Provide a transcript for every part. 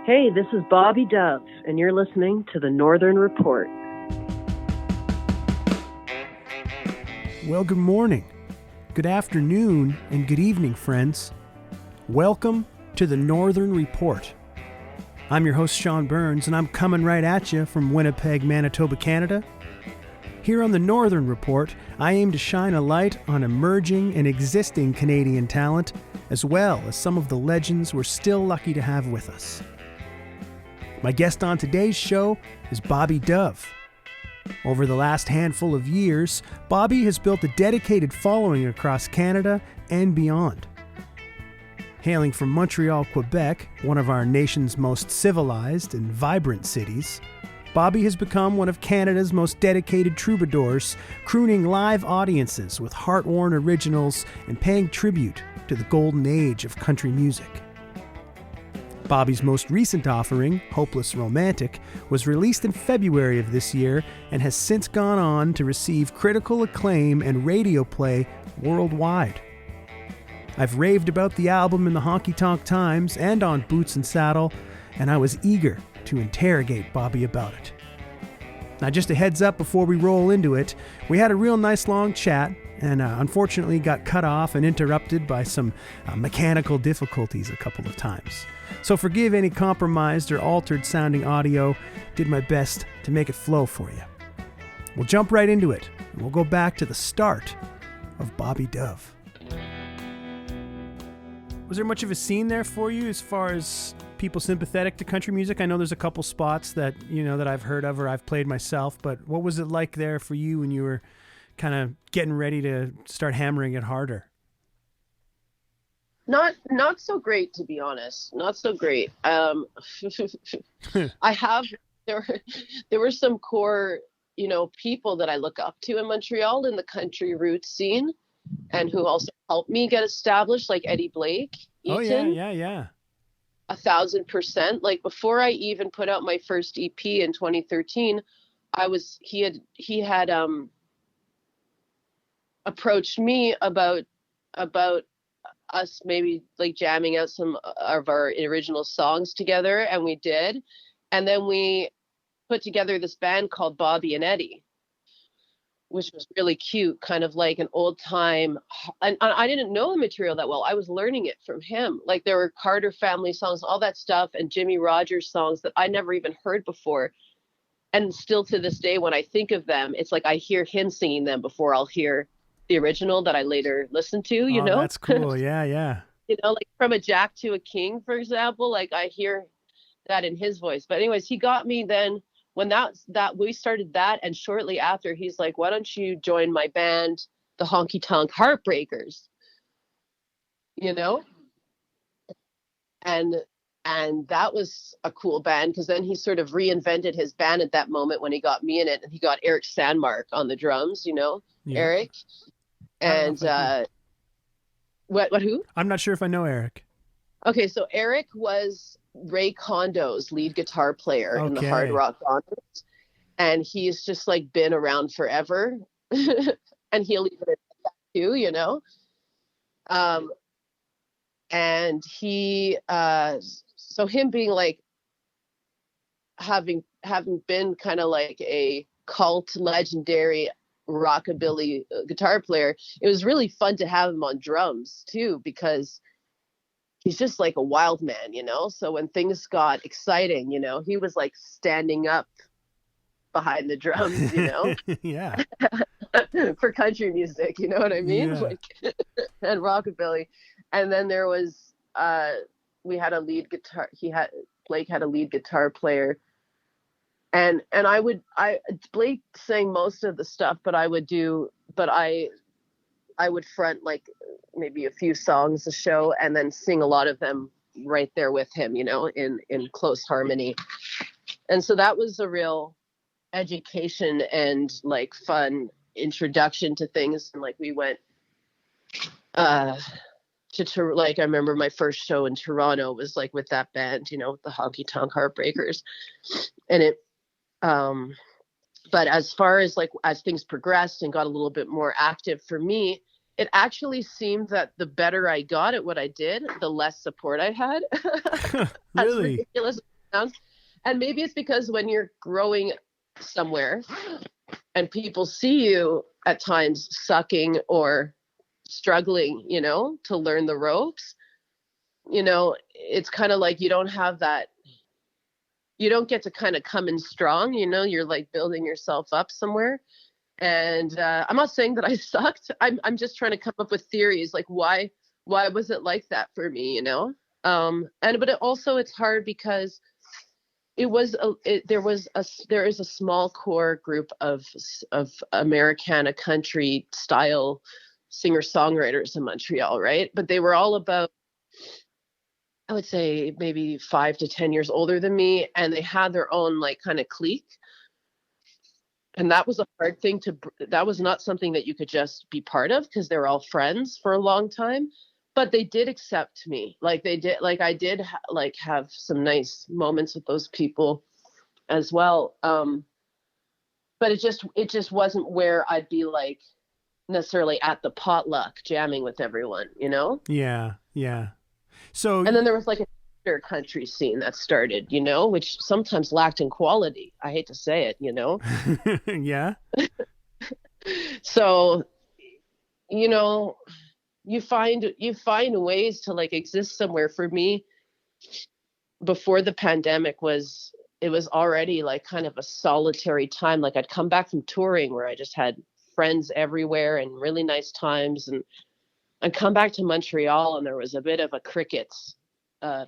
Hey, this is Bobby Dove, and you're listening to the Northern Report. Well, good morning, good afternoon, and good evening, friends. Welcome to the Northern Report. I'm your host, Sean Burns, and I'm coming right at you from Winnipeg, Manitoba, Canada. Here on the Northern Report, I aim to shine a light on emerging and existing Canadian talent, as well as some of the legends we're still lucky to have with us. My guest on today's show is Bobby Dove. Over the last handful of years, Bobby has built a dedicated following across Canada and beyond. Hailing from Montreal, Quebec, one of our nation's most civilized and vibrant cities, Bobby has become one of Canada's most dedicated troubadours, crooning live audiences with heart-worn originals and paying tribute to the golden age of country music. Bobby's most recent offering, Hopeless Romantic, was released in February of this year and has since gone on to receive critical acclaim and radio play worldwide. I've raved about the album in the Honky-Tonk Times and on Boots and Saddle, and I was eager to interrogate Bobby about it. Now, just a heads up before we roll into it, we had a real nice long chat and unfortunately got cut off and interrupted by some mechanical difficulties a couple of times. So forgive any compromised or altered sounding audio. Did my best to make it flow for you. We'll jump right into it, and we'll go back to the start of Bobby Dove. Was there much of a scene there for you as far as people sympathetic to country music? I know there's a couple spots that that I've heard of or I've played myself, but what was it like there for you when you were kind of getting ready to start hammering it harder? Not so great, to be honest. Not so great. I have there were some core people that I look up to in Montreal in the country roots scene, and who also helped me get established, like Eddie Blake. Eaton, oh yeah. 1,000%. Like before I even put out my first EP in 2013, he had approached me about us maybe like jamming out some of our original songs together, and we did. And then we put together this band called Bobby and Eddie, which was really cute, kind of like an old time. And I didn't know the material that well. I was learning it from him. Like there were Carter family songs, all that stuff, and Jimmy Rogers songs that I never even heard before. And still to this day, when I think of them, it's like I hear him singing them before I'll hear the original that I later listened to, Oh, that's cool. Yeah. Like From a Jack to a King, for example, like I hear that in his voice. But anyways, he got me then when that we started that, and shortly after he's like, why don't you join my band, the Honky-Tonk Heartbreakers? And that was a cool band, because then he sort of reinvented his band at that moment when he got me in it, and he got Eric Sandmark on the drums, Yeah. Eric. And who? I'm not sure if I know Eric. Okay, so Eric was Ray Kondo's lead guitar player in the hard rock genres, and he's just like been around forever, and he'll leave it at that too, and he, so him being like having been kind of like a cult legendary rockabilly guitar player, it was really fun to have him on drums too, because he's just like a wild man, so when things got exciting, he was like standing up behind the drums, Yeah. for country music, you know what I mean? Yeah. Like and rockabilly. And then there was we had a lead guitar, Blake had a lead guitar player. And Blake sang most of the stuff, but I would front like maybe a few songs a show, and then sing a lot of them right there with him, in close harmony. And so that was a real education and like fun introduction to things. And like we went to like, I remember my first show in Toronto was like with that band, with the Honky-Tonk Heartbreakers. And it, but as far as like, as things progressed and got a little bit more active for me, it actually seemed that the better I got at what I did, the less support I had. Really? As ridiculous as around. And maybe it's because when you're growing somewhere and people see you at times sucking or struggling, to learn the ropes, it's kind of like you don't have that. You don't get to kind of come in strong, you're like building yourself up somewhere. And I'm not saying that I sucked. I'm just trying to come up with theories, like why was it like that for me, but it's hard because there is a small core group of Americana country style singer-songwriters in Montreal, right? But they were all about, I would say, maybe 5 to 10 years older than me, and they had their own like kind of clique. And that was a hard thing that was not something that you could just be part of because they were all friends for a long time. But they did accept me. Like they did, like I did have some nice moments with those people as well. But it just wasn't where I'd be like necessarily at the potluck jamming with everyone, Yeah. Yeah. So, and then there was like a country scene that started, which sometimes lacked in quality. I hate to say it, Yeah. So, you find ways to like exist somewhere. For me, before the pandemic it was already like kind of a solitary time. Like I'd come back from touring where I just had friends everywhere and really nice times, and I'd come back to Montreal and there was a bit of a crickets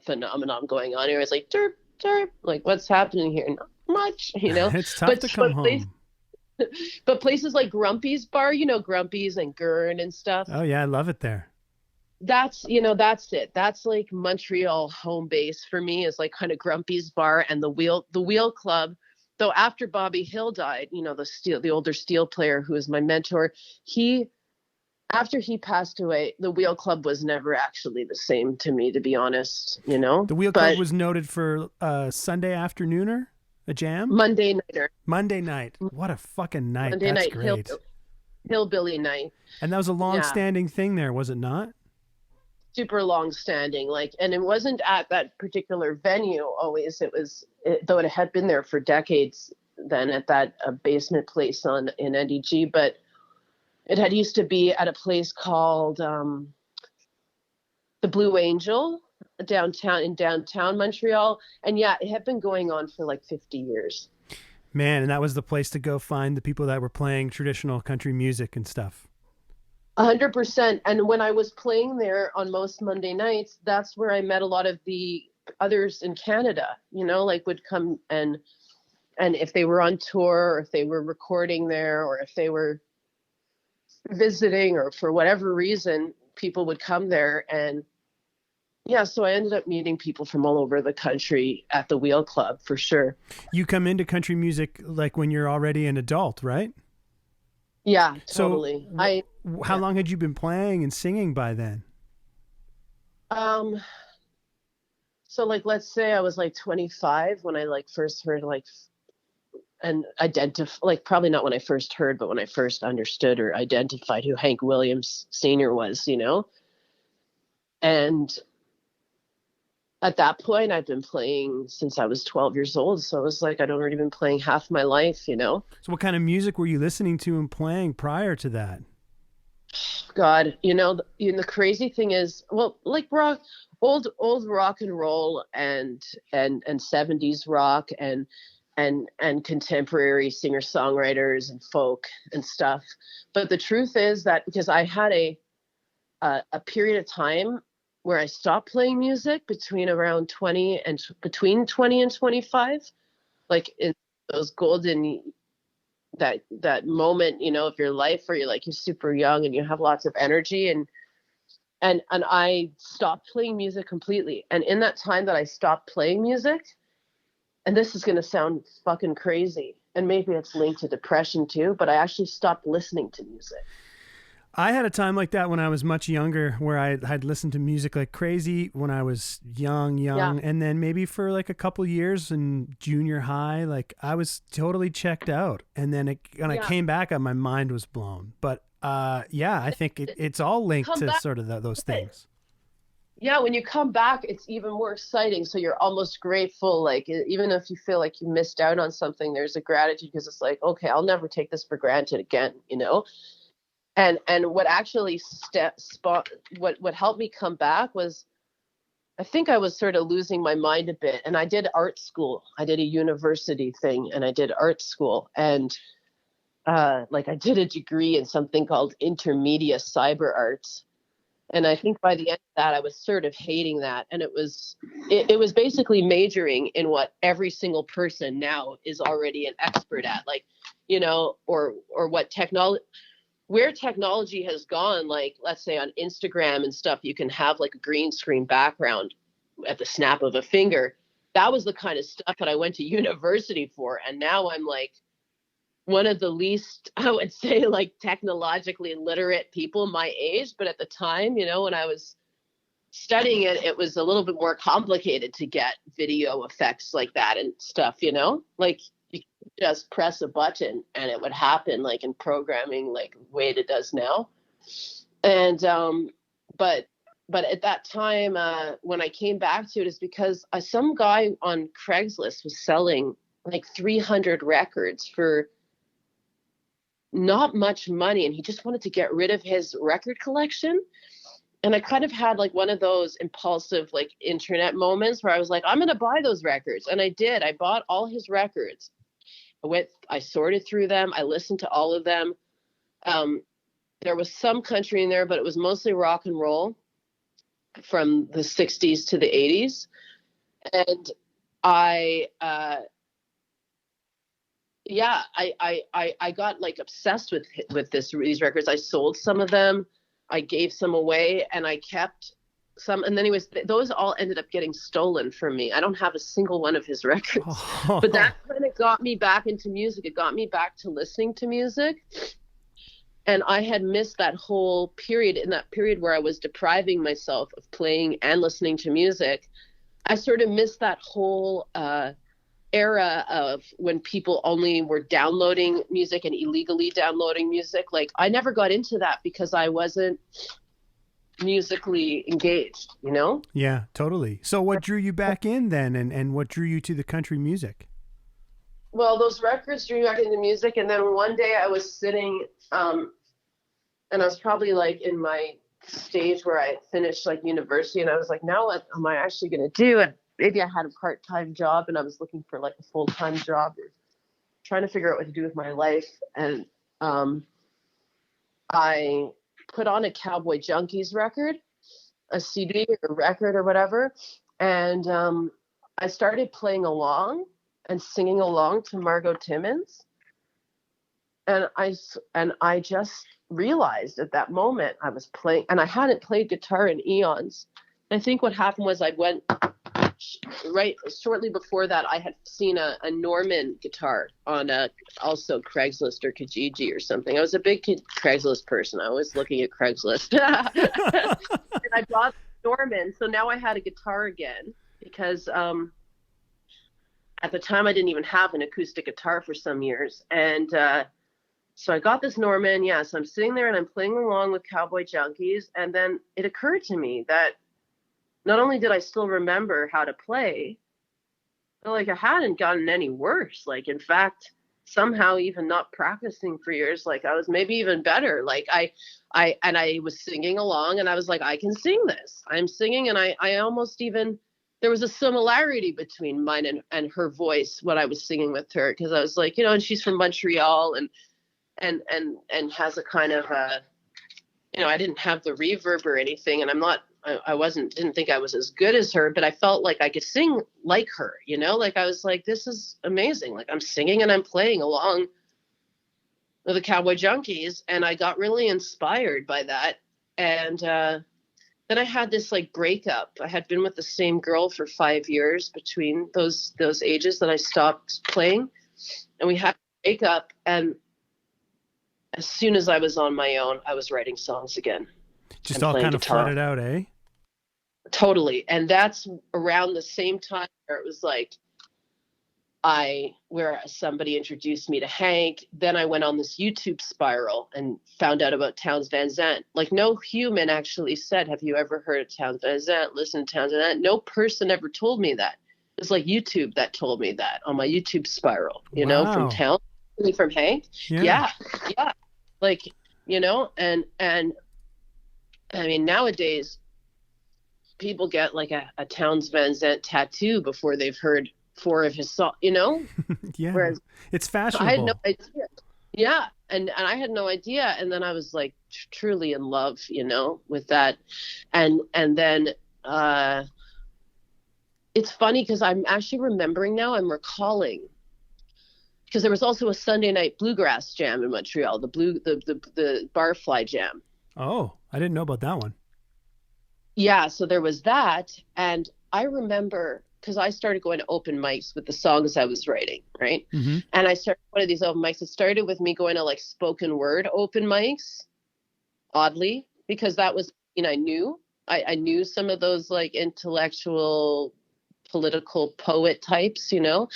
phenomenon going on. It was like derp derp, like what's happening here? Not much, It's tough to come home. But places like Grumpy's Bar, Grumpy's and Gurn and stuff. Oh yeah, I love it there. That's it. That's like Montreal home base for me, is like kind of Grumpy's Bar and the Wheel Club. Though after Bobby Hill died, the older steel player who was my mentor, after he passed away, the Wheel Club was never actually the same to me, to be honest, The Wheel Club was noted for Sunday afternooner, a jam? Monday nighter. Monday night. What a fucking night. Monday That's night, great. Hillbilly night. And that was a long-standing thing there, was it not? Super long-standing, and it wasn't at that particular venue always. Though it had been there for decades then at that basement place in NDG, but it had used to be at a place called the Blue Angel in downtown Montreal. And yeah, it had been going on for like 50 years. Man, and that was the place to go find the people that were playing traditional country music and stuff. 100%. And when I was playing there on most Monday nights, that's where I met a lot of the others in Canada, would come and if they were on tour or if they were recording there or if they were visiting or for whatever reason, people would come there. And yeah, so I ended up meeting people from all over the country at the Wheel Club for sure. You come into country music like when you're already an adult, right? Yeah, totally. So how long had you been playing and singing by then? So let's say I was 25 when I first heard and identify, probably not when I first heard, but when I first understood or identified who Hank Williams Sr. was, and at that point I'd been playing since I was 12 years old. So it was I'd already been playing half my life, So what kind of music were you listening to and playing prior to that? God, the crazy thing is, rock, old rock and roll and 70s rock and contemporary singer-songwriters and folk and stuff. But the truth is that because I had a period of time where I stopped playing music between 20 and 25, in those golden, that moment, of your life where you're super young and you have lots of energy, and I stopped playing music completely. And in that time that I stopped playing music, and this is going to sound fucking crazy, and maybe it's linked to depression too, but I actually stopped listening to music. I had a time like that when I was much younger, where I'd listened to music like crazy when I was young, yeah. And then maybe for a couple years in junior high, I was totally checked out. And then when I came back, my mind was blown. But I think it's all linked to sort of those things. yeah, when you come back, it's even more exciting. So you're almost grateful. Like, even if you feel like you missed out on something, there's a gratitude because it's like, okay, I'll never take this for granted again, you know? And what actually what helped me come back was, I think I was sort of losing my mind a bit. And I did art school. I did a university thing and I did art school. And like I did a degree in something called intermedia cyber arts. And I think by the end of that, I was sort of hating that. And it was basically majoring in what every single person now is already an expert at, like, you know, or what technology, where technology has gone. Like, let's say on Instagram and stuff, you can have like a green screen background at the snap of a finger. That was the kind of stuff that I went to university for. And now I'm like one of the least, I would say, like technologically literate people my age. But at the time, you know, when I was studying it, it was a little bit more complicated to get video effects like that and stuff, you know, like you could just press a button and it would happen, like in programming, like the way it does now. And, but at that time, when I came back to it, is because some guy on Craigslist was selling like 300 records for not much money, and he just wanted to get rid of his record collection. And I kind of had like one of those impulsive like internet moments where I was like, I'm going to buy those records. And I did. I bought all his records. I sorted through them. I listened to all of them. There was some country in there, but it was mostly rock and roll from the 60s to the 80s. And I got like obsessed with these records. I sold some of them, I gave some away, and I kept some. And then those all ended up getting stolen from me. I don't have a single one of his records. But that kind of got me back into music. It got me back to listening to music. And I had missed that whole period. In that period where I was depriving myself of playing and listening to music, I sort of missed that whole era of when people only were downloading music and illegally downloading music. Like, I never got into that because I wasn't musically engaged, you know? Yeah, totally. So what drew you back in then, and what drew you to the country music? Well, those records drew me back into music, and then one day I was sitting, and I was probably like in my stage where I finished like university, and I was like, now what am I actually going to do? And maybe I had a part-time job, and I was looking for like a full-time job, or trying to figure out what to do with my life. And I put on a Cowboy Junkies record, a CD or record or whatever, and I started playing along and singing along to Margot Timmins. And I just realized at that moment I was playing, and I hadn't played guitar in eons. I think what happened was I went right shortly before that. I had seen a Norman guitar on also Craigslist or Kijiji or something. I was a big Craigslist person. I was looking at Craigslist. And I bought Norman, so now I had a guitar again because at the time I didn't even have an acoustic guitar for some years. And so I got this Norman. Yeah, so I'm sitting there and I'm playing along with Cowboy Junkies, and then it occurred to me that not only did I still remember how to play, but like I hadn't gotten any worse. Like, in fact, somehow even not practicing for years, like I was maybe even better. Like I was singing along, and I was like, I can sing this. I'm singing, and I almost even, there was a similarity between mine and her voice when I was singing with her, because I was like, you know, and she's from Montreal and has a kind of you know, I didn't have the reverb or anything, and didn't think I was as good as her, but I felt like I could sing like her, you know, like I was like, this is amazing. Like, I'm singing and I'm playing along with the Cowboy Junkies, and I got really inspired by that. And then I had this like breakup. I had been with the same girl for 5 years between those ages that I stopped playing, and we had a breakup. And as soon as I was on my own, I was writing songs again. Just all kind of flooded out, eh? Totally. And that's around the same time where it was like, where somebody introduced me to Hank. Then I went on this YouTube spiral and found out about Townes Van Zandt. Like, no human actually said, have you ever heard of Townes Van Zandt? Listen to Townes Van Zandt. No person ever told me that. It's like YouTube that told me that on my YouTube spiral, you know, from Townes, from Hank. Yeah. Like, you know, and I mean, nowadays people get like a Townes Van Zandt tattoo before they've heard 4 of his songs, you know? Yeah. Whereas it's fashionable. I had no idea. Yeah. And I had no idea. And then I was like truly in love, you know, with that. And then, it's funny because I'm actually remembering now, I'm recalling, because there was also a Sunday night bluegrass jam in Montreal, the Barfly Jam. Oh, I didn't know about that one. Yeah, so there was that. And I remember, because I started going to open mics with the songs I was writing, right? Mm-hmm. And I started one of these open mics. It started with me going to like spoken word open mics, oddly, because that was, you know, I knew some of those like intellectual, political poet types, you know?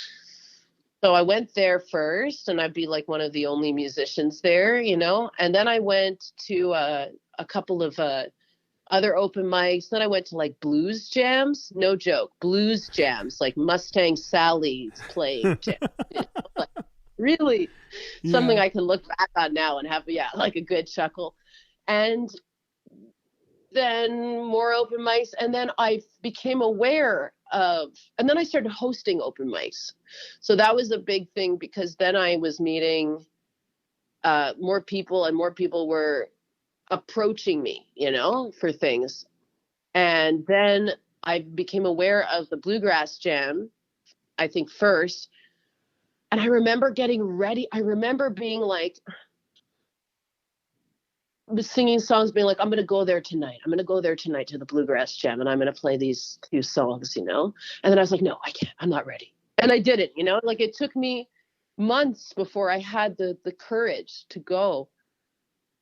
So I went there first, and I'd be like one of the only musicians there, you know? And then I went to a couple of other open mics. Then I went to like blues jams, no joke, blues jams, like Mustang Sally's playing jam, you know? Like, really something I can look back on now and have, like a good chuckle. And then more open mics. And then I became aware of, and then I started hosting open mics. So that was a big thing, because then I was meeting more people, and more people were approaching me, you know, for things. And then I became aware of the Bluegrass Jam, I think first. And I remember getting ready. I remember being like, singing songs, being like, I'm going to go there tonight. I'm going to go there tonight to the Bluegrass Jam, and I'm going to play these 2 songs, you know? And then I was like, no, I can't. I'm not ready. And I didn't, you know? Like, it took me months before I had the courage to go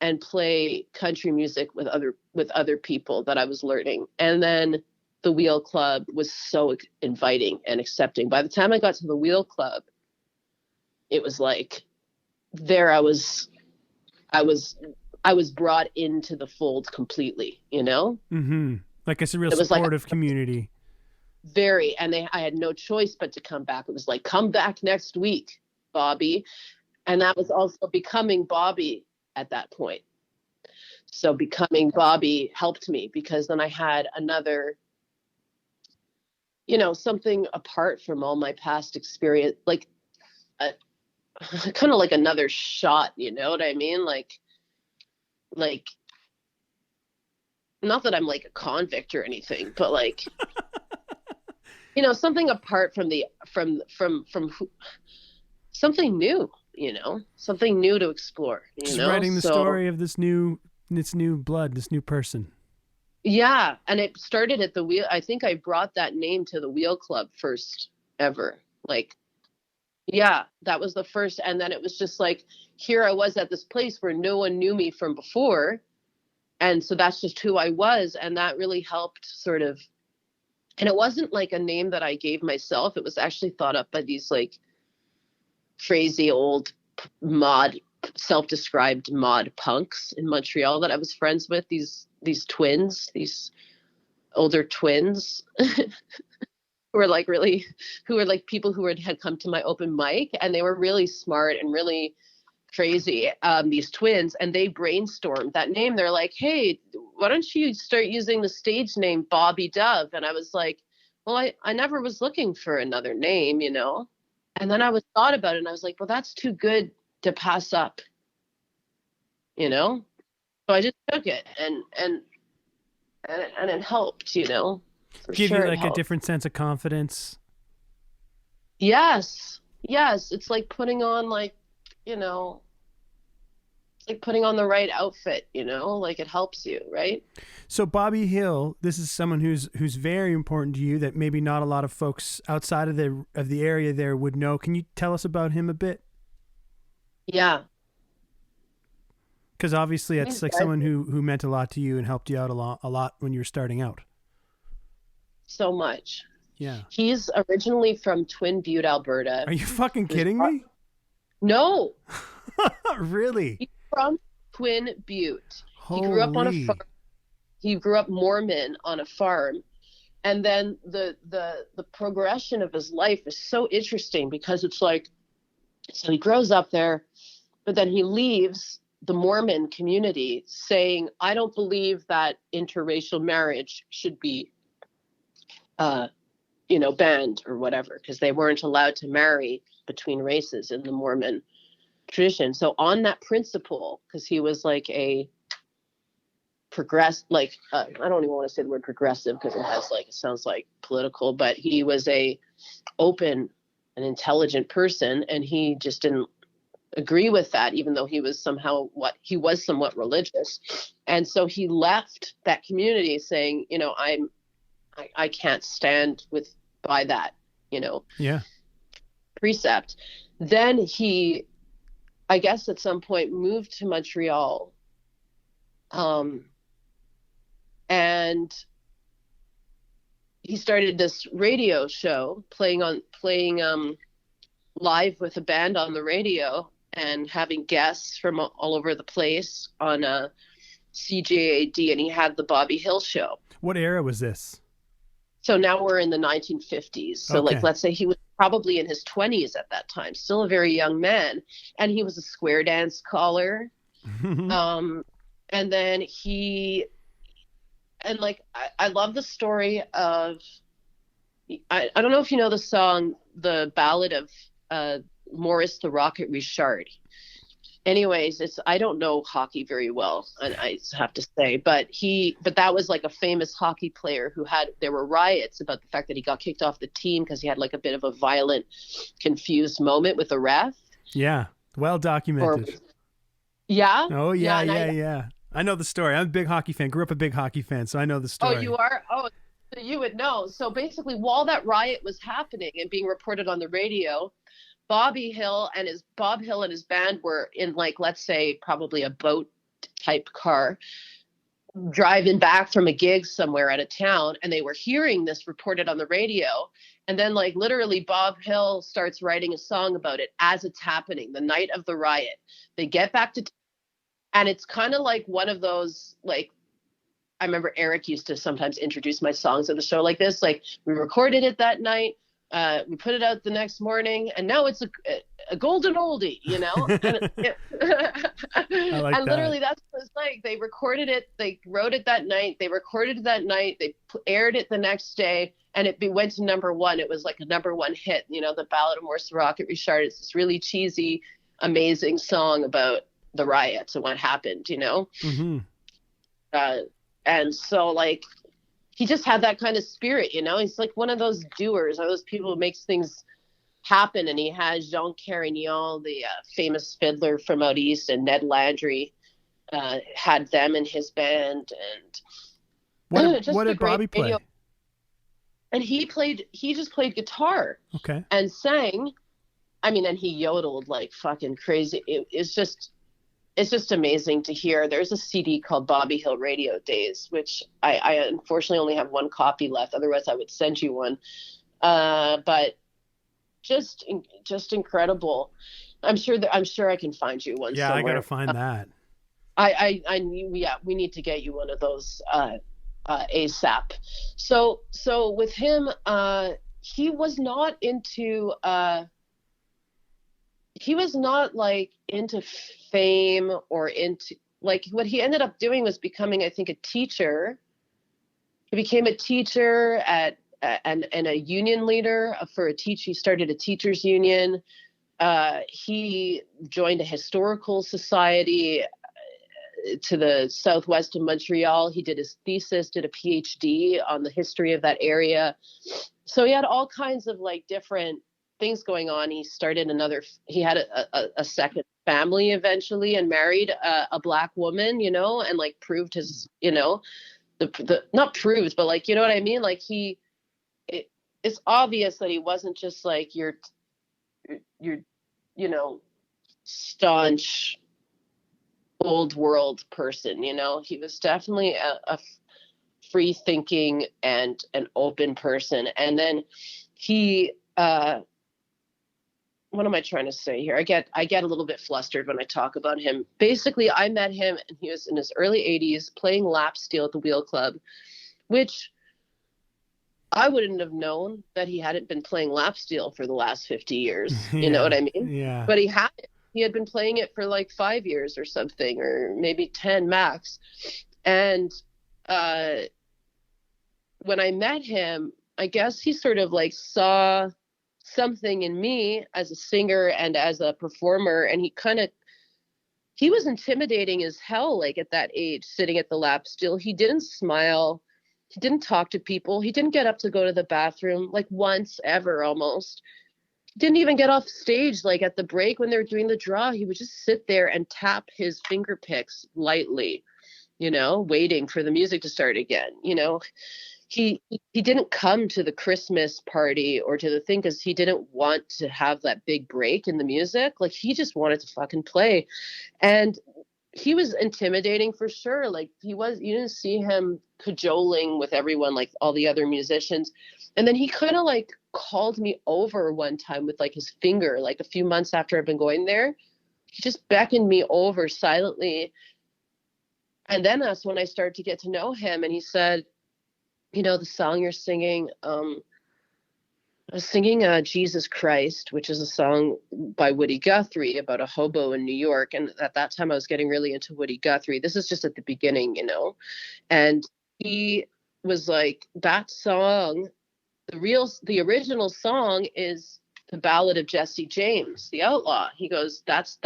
and play country music with other people that I was learning. And then the Wheel Club was so inviting and accepting. By the time I got to the Wheel Club, it was like, there I was brought into the fold completely, you know? Mm-hmm. Like it's a real supportive like community. Very. And I had no choice but to come back. It was like, come back next week, Bobby. And that was also becoming Bobby at that point. So becoming Bobby helped me, because then I had another, you know, something apart from all my past experience, like kind of like another shot, you know what I mean? Like, not that I'm like a convict or anything, but like, you know, something apart from something new, you know, something new to explore, just writing the story of this new blood, this new person. Yeah. And it started at the Wheel. I think I brought that name to the Wheel Club first ever. Like, yeah, that was the first. And then it was just like, here I was at this place where no one knew me from before. And so that's just who I was. And that really helped sort of, and it wasn't like a name that I gave myself. It was actually thought up by these like crazy old self-described mod punks in Montreal that I was friends with, these twins, these older twins who were like people who had come to my open mic, and they were really smart and really crazy, these twins, and they brainstormed that name. They're like, hey, why don't you start using the stage name Bobby Dove? And I was like, well, I never was looking for another name, you know? And then I thought about it, and I was like, well, that's too good to pass up, you know? So I just took it, and it helped, you know? Give you like a different sense of confidence. Yes. It's like putting on, like, you know, it's like putting on the right outfit, you know, like it helps you, right? So Bobby Hill, this is someone who's very important to you that maybe not a lot of folks outside of the area there would know. Can you tell us about him a bit? Yeah. Because obviously it's like someone who meant a lot to you and helped you out a lot when you were starting out. So much. Yeah. He's originally from Twin Butte, Alberta. Are you fucking kidding me? No. Really? He's from Twin Butte. Holy. He grew up on a farm. He grew up Mormon on a farm. And then the progression of his life is so interesting because it's like, so he grows up there, but then he leaves the Mormon community saying, I don't believe that interracial marriage should be, banned or whatever, because they weren't allowed to marry between races in the Mormon tradition. So on that principle, because he was like a I don't even want to say the word progressive because it sounds like political, but he was a open and intelligent person, and he just didn't agree with that, even though he was somewhat religious. And so he left that community saying, I can't stand by that, yeah, precept. Then he, I guess at some point, moved to Montreal. And he started this radio show playing live with a band on the radio and having guests from all over the place on CJAD, and he had the Bobby Hill show. What era was this? So now we're in the 1950s. So okay. let's say he was probably in his 20s at that time, still a very young man. And he was a square dance caller. And then I love the story of, I don't know if you know the song, the ballad of Maurice the Rocket Richard. Anyways, I don't know hockey very well, and I have to say, but that was like a famous hockey player there were riots about the fact that he got kicked off the team because he had like a bit of a violent, confused moment with the ref. Yeah, well documented. Yeah? Oh, yeah. I know the story. I'm a big hockey fan. Grew up a big hockey fan, so I know the story. Oh, you are? Oh, so you would know. So basically, while that riot was happening and being reported on the radio, Bob Hill and his band were in, like, let's say probably a boat type car driving back from a gig somewhere out of town, and they were hearing this reported on the radio. And then, like, literally Bob Hill starts writing a song about it as it's happening, the night of the riot. They get back to and it's kind of like one of those, like, I remember Eric used to sometimes introduce my songs at the show like this. Like, we recorded it that night. We put it out the next morning, and now it's a golden oldie, I like and literally that's what it's like. They recorded it, they wrote it that night, they recorded it that night, they aired it the next day, and it went to number one. It was like a number one hit, the Ballad of Maurice the Rocket Richard. It's this really cheesy, amazing song about the riots and what happened, Mm-hmm. And so, like, he just had that kind of spirit, He's like one of those doers, one of those people who makes things happen. And he has Jean Carignan, the famous fiddler from out east, and Ned Landry had them in his band. And what did Bobby play? And he just played guitar. Okay. And sang. I mean, and he yodeled like fucking crazy. It's just amazing to hear. There's a CD called Bobby Hill Radio Days, which I unfortunately only have one copy left. Otherwise, I would send you one. But just incredible. I'm sure I can find you one. Yeah, somewhere. I gotta find that. We need to get you one of those ASAP. So with him, he was not into. He was not like into fame or into, like, what he ended up doing was becoming, I think, a teacher. He became a teacher and a union leader for he started a teachers union. He joined a historical society to the southwest of Montreal. He did his thesis, did a PhD on the history of that area. So he had all kinds of like different things going on. He had a second family eventually and married a black woman, and like proved his, not proved, but like, you know what I mean? Like it's obvious that he wasn't just like your staunch old world person, he was definitely free thinking and an open person. And then he, what am I trying to say here? I get a little bit flustered when I talk about him. Basically, I met him and he was in his early 80s playing lap steel at the Wheel Club, which I wouldn't have known that he hadn't been playing lap steel for the last 50 years. You know what I mean? Yeah. But he had been playing it for like 5 years or something, or maybe 10 max. And when I met him, I guess he sort of like saw something in me as a singer and as a performer, and he was intimidating as hell, like at that age, sitting at the lap steel. He didn't smile, he didn't talk to people, he didn't get up to go to the bathroom like once ever. Almost he didn't even get off stage. Like at the break when they were doing the draw, he would just sit there and tap his finger picks lightly, waiting for the music to start again. He didn't come to the Christmas party or to the thing because he didn't want to have that big break in the music. Like he just wanted to fucking play. And he was intimidating for sure. Like you didn't see him cajoling with everyone like all the other musicians. And then he kind of like called me over one time with like his finger, like a few months after I'd been going there. He just beckoned me over silently. And then that's when I started to get to know him. And he said, the song you're singing, I was singing Jesus Christ, which is a song by Woody Guthrie about a hobo in New York. And at that time I was getting really into Woody Guthrie. This is just at the beginning, and he was like, that song, the original song is the Ballad of Jesse James, the Outlaw. He goes, that's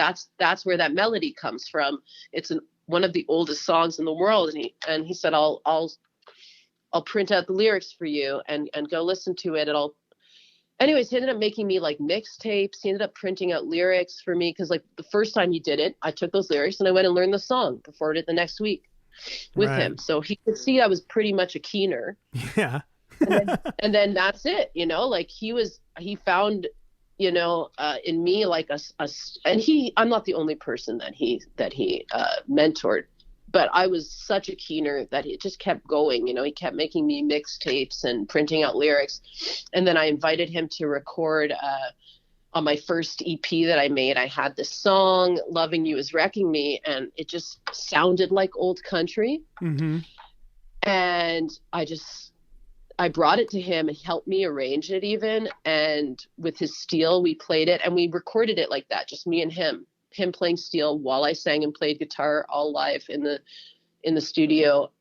where that melody comes from. It's one of the oldest songs in the world. And he said, I'll print out the lyrics for you and go listen to it. Anyways, he ended up making me like mixtapes. He ended up printing out lyrics for me. Cause like the first time he did it, I took those lyrics and I went and learned the song, performed it the next week with him. So he could see I was pretty much a keener. Yeah. and then that's it, like he found, in me like I'm not the only person that he mentored. But I was such a keener that it just kept going. He kept making me mixtapes and printing out lyrics. And then I invited him to record on my first EP that I made. I had this song, Loving You Is Wrecking Me, and it just sounded like old country. Mm-hmm. And I brought it to him and he helped me arrange it even. And with his steel, we played it and we recorded it like that, just me and him playing steel while I sang and played guitar, all live in the studio,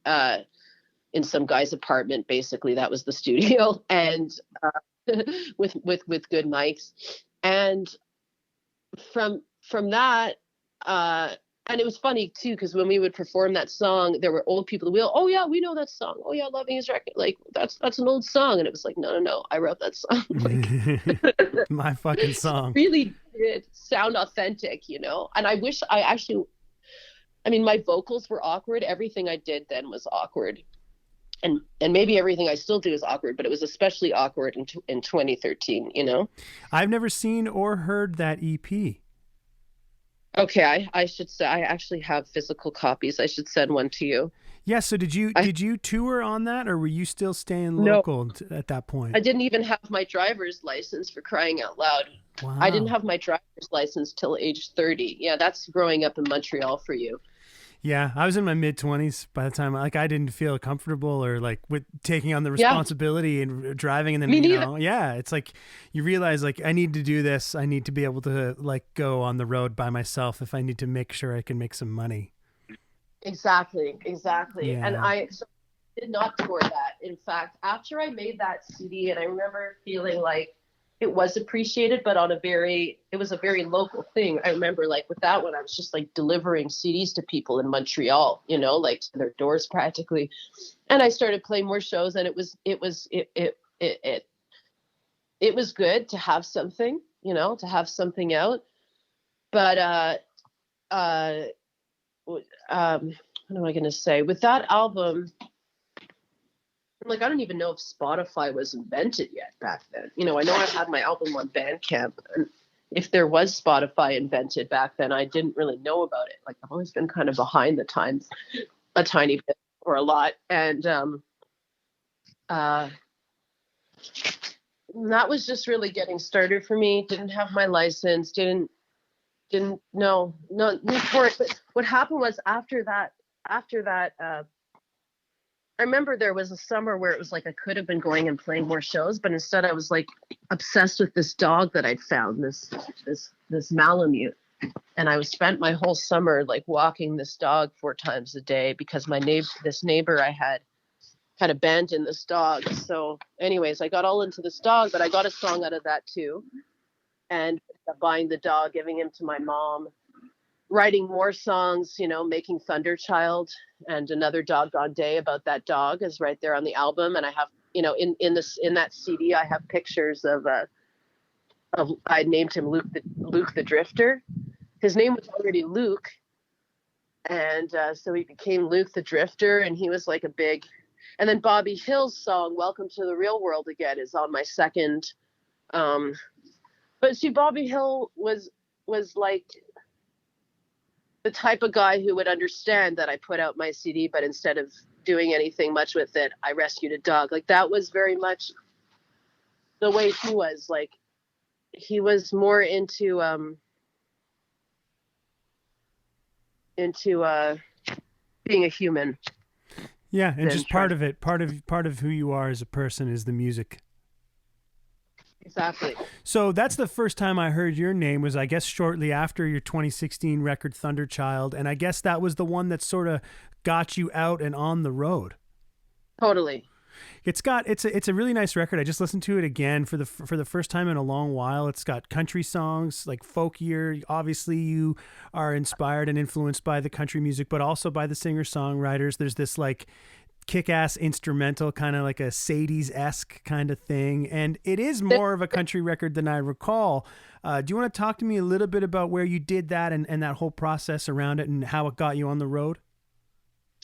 in some guy's apartment. Basically that was the studio. And with good mics. And from that, and it was funny too, because when we would perform that song, there were old people that oh yeah, we know that song. Oh yeah, Loving His Record. Like that's an old song. And it was like, no, I wrote that song. Like, my fucking song. Really did sound authentic, And I wish my vocals were awkward. Everything I did then was awkward. And maybe everything I still do is awkward, but it was especially awkward in 2013, I've never seen or heard that EP. Okay, I should say I actually have physical copies. I should send one to you. Yeah, so did you tour on that, or were you still staying local at that point? I didn't even have my driver's license, for crying out loud. Wow. I didn't have my driver's license till age 30. Yeah, that's growing up in Montreal for you. Yeah, I was in my mid-20s by the time I didn't feel comfortable or like with taking on the responsibility and driving, and then it's like you realize like I need to do this. I need to be able to like go on the road by myself if I need to make sure I can make some money. Exactly. Yeah. And I did not tour that. In fact, after I made that CD, and I remember feeling like it was appreciated, but it was a very local thing. I remember like with that one, I was just like delivering CDs to people in Montreal, like to their doors practically. And I started playing more shows, and it was good to have something, to have something out. But, what am I going to say with that album? Like, I don't even know if Spotify was invented yet back then. I know I had my album on Bandcamp, and if there was Spotify invented back then, I didn't really know about it. Like, I've always been kind of behind the times a tiny bit or a lot. And uh, that was just really getting started for me. Didn't have my license. Didn't no for it. But what happened was after that, I remember there was a summer where it was like I could have been going and playing more shows, but instead I was like obsessed with this dog that I'd found, this Malamute. And I was spent my whole summer like walking this dog 4 times a day because this neighbor I had abandoned this dog. So anyways, I got all into this dog, but I got a song out of that too. And buying the dog, giving him to my mom, writing more songs, making Thunderchild and Another Doggone Day about that dog is right there on the album. And I have, in that CD, I have pictures of I named him Luke the Drifter. His name was already Luke. And so he became Luke the Drifter, and he was like and then Bobby Hill's song, Welcome to the Real World Again, is on my second. But see, Bobby Hill was like the type of guy who would understand that I put out my CD, but instead of doing anything much with it, I rescued a dog. Like that was very much the way he was. Like he was more into being a human. Yeah, and just part of who you are as a person is the music. Exactly. So that's the first time I heard your name was, I guess, shortly after your 2016 record Thunderchild, and I guess that was the one that sort of got you out and on the road. Totally. It's a really nice record. I just listened to it again for the first time in a long while. It's got country songs, like folkier. Obviously, you are inspired and influenced by the country music, but also by the singer-songwriters. There's this like kick-ass instrumental, kind of like a Sadie's-esque kind of thing, and it is more of a country record than I recall. Do you want to talk to me a little bit about where you did that and that whole process around it and how it got you on the road?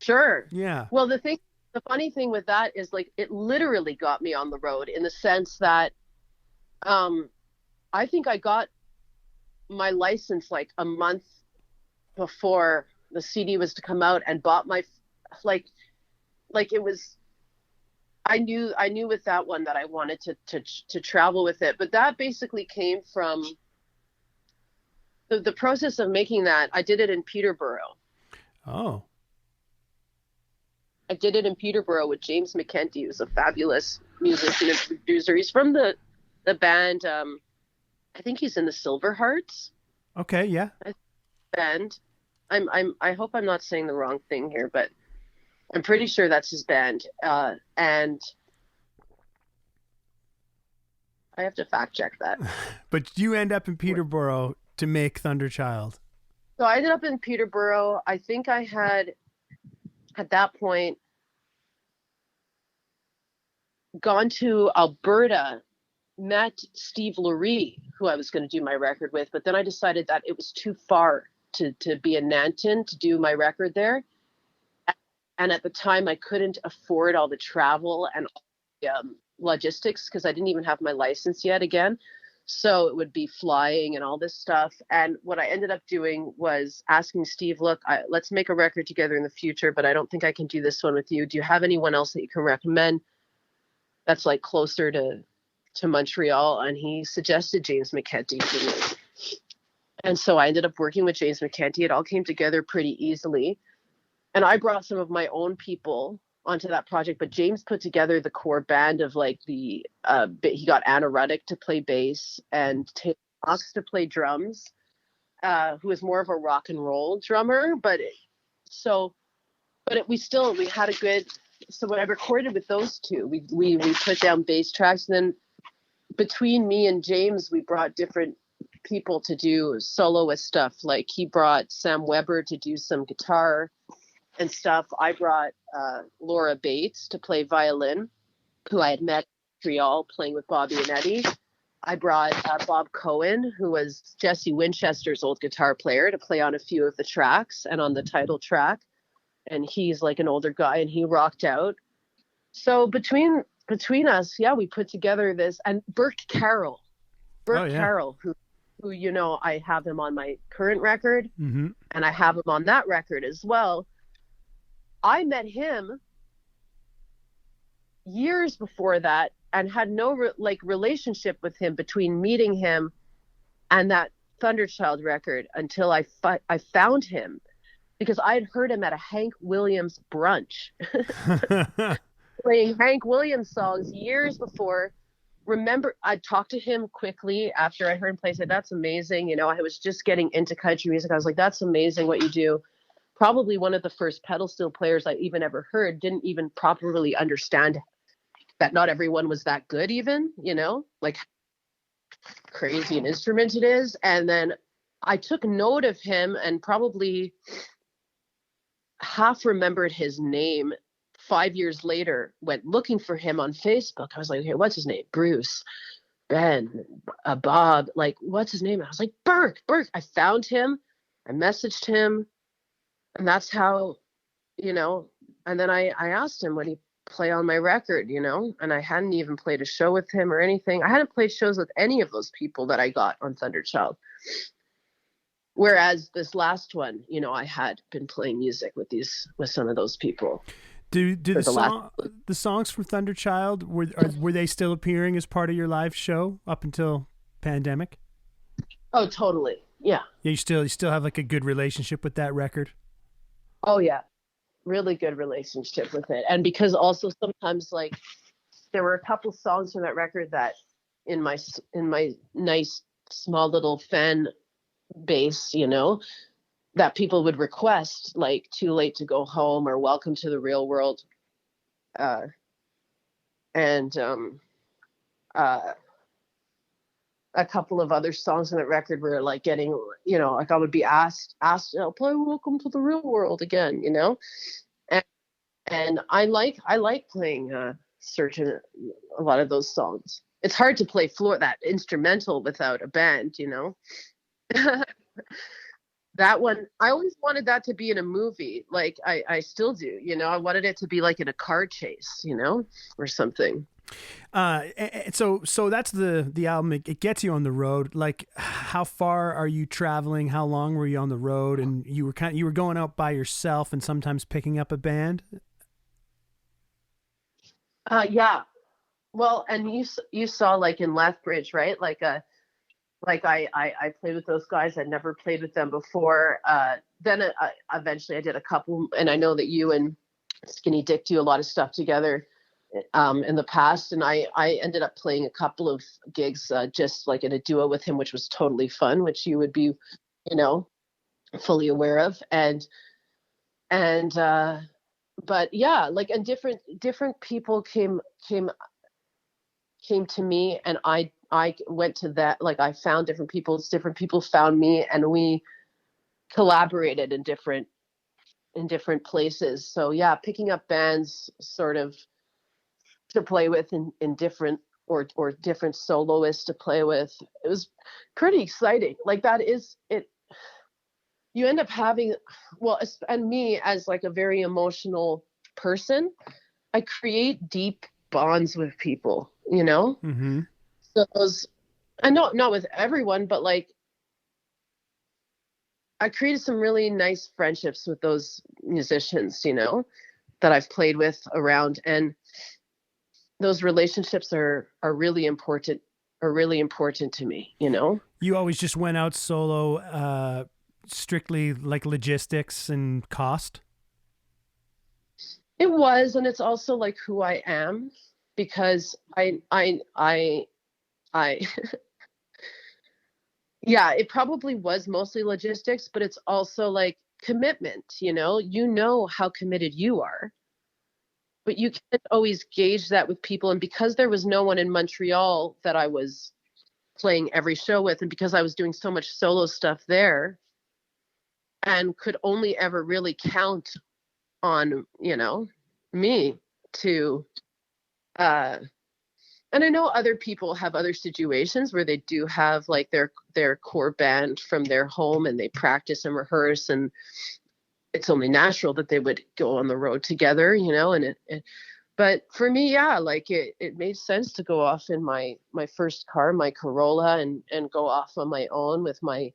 Sure. Yeah. Well, the funny thing with that is like it literally got me on the road in the sense that I think I got my license like a month before the CD was to come out, and bought my like it was, I knew with that one that I wanted to travel with it. But that basically came from the process of making that. I did it in Peterborough. Oh. I did it in Peterborough with James McKenty, who's a fabulous musician and producer. He's from the band, I think he's in the Silverhearts. Okay, yeah. Band. I hope I'm not saying the wrong thing here, but I'm pretty sure that's his band. And I have to fact check that. But you end up in Peterborough to make Thunderchild. So I ended up in Peterborough. I think I had, at that point, gone to Alberta, met Steve Lurie, who I was going to do my record with, but then I decided that it was too far to be in Nanton to do my record there. And at the time, I couldn't afford all the travel and logistics because I didn't even have my license yet again. So it would be flying and all this stuff. And what I ended up doing was asking Steve, look, let's make a record together in the future, but I don't think I can do this one with you. Do you have anyone else that you can recommend that's like closer to Montreal? And he suggested James McKenty to me. And so I ended up working with James McKenty. It all came together pretty easily. And I brought some of my own people onto that project, but James put together the core band of like he got Anna Ruddick to play bass and Taylor Knox to play drums, who is more of a rock and roll drummer. We had a good, so when I recorded with those two, we put down bass tracks, and then between me and James, we brought different people to do soloist stuff. Like he brought Sam Weber to do some guitar and stuff. I brought Laura Bates to play violin, who I had met in Montreal playing with Bobby and Eddie. I brought Bob Cohen, who was Jesse Winchester's old guitar player, to play on a few of the tracks and on the title track. And he's like an older guy, and he rocked out. So between us, yeah, we put together this. And Burke Carroll, Carroll, who I have him on my current record, mm-hmm. and I have him on that record as well. I met him years before that and had no relationship with him between meeting him and that Thunderchild record until I found him, because I had heard him at a Hank Williams brunch playing Hank Williams songs years before. Remember, I talked to him quickly after I heard him play. I said, "That's amazing." You know, I was just getting into country music. I was like, "That's amazing what you do." Probably one of the first pedal steel players I even ever heard. Didn't even properly understand that not everyone was that good, even, you know, like crazy an instrument it is. And then I took note of him and probably half remembered his name. 5 years later, went looking for him on Facebook. I was like, "Hey, what's his name?" Bruce, Ben, Bob, like, what's his name? I was like, Burke. I found him. I messaged him. And that's how, you know, and then I asked him, would he play on my record, you know? And I hadn't even played a show with him or anything. I hadn't played shows with any of those people that I got on Thunderchild. Whereas this last one, you know, I had been playing music with some of those people. Do the songs from Thunderchild, were they still appearing as part of your live show up until pandemic? Oh, totally. Yeah. Yeah, you still have like a good relationship with that record? Oh yeah. Really good relationship with it. And because also sometimes, like, there were a couple songs from that record that in my nice small little fan base, you know, that people would request, like Too Late to Go Home or Welcome to the Real World. And a couple of other songs on that record were like getting, you know, like I would be asked, I'll play Welcome to the Real World again, you know? And I like playing a lot of those songs. It's hard to play that instrumental without a band, you know? That one, I always wanted that to be in a movie. Like I still do, you know, I wanted it to be like in a car chase, you know, or something. So that's the album. It gets you on the road. Like, how far are you traveling? How long were you on the road? And you were going out by yourself and sometimes picking up a band. Yeah. Well, and you saw, like, in Lethbridge, right? Like I played with those guys. I'd never played with them before. Then eventually I did a couple, and I know that you and Skinny Dick do a lot of stuff together in the past. And I ended up playing a couple of gigs just like in a duo with him, which was totally fun, which you would be, you know, fully aware of. But yeah, like, and different people came to me, and I went to that, like, I found different people found me, and we collaborated in different places. So yeah, picking up bands sort of to play with in different, or different soloists to play with. It was pretty exciting. Like, that is it. You end up having, well, and me as like a very emotional person, I create deep bonds with people, you know? Mm-hmm. So those, and not with everyone, but like, I created some really nice friendships with those musicians, you know, that I've played with around. And those relationships are really important to me, you know? You always just went out solo, strictly like logistics and cost? It was, and it's also like who I am, because I yeah, it probably was mostly logistics, but it's also like commitment, you know how committed you are, but you can't always gauge that with people. And because there was no one in Montreal that I was playing every show with, and because I was doing so much solo stuff there and could only ever really count on, you know, me to, and I know other people have other situations where they do have like their core band from their home, and they practice and rehearse, and it's only natural that they would go on the road together, you know. And but for me, yeah, like it made sense to go off in my first car, my Corolla, and go off on my own with my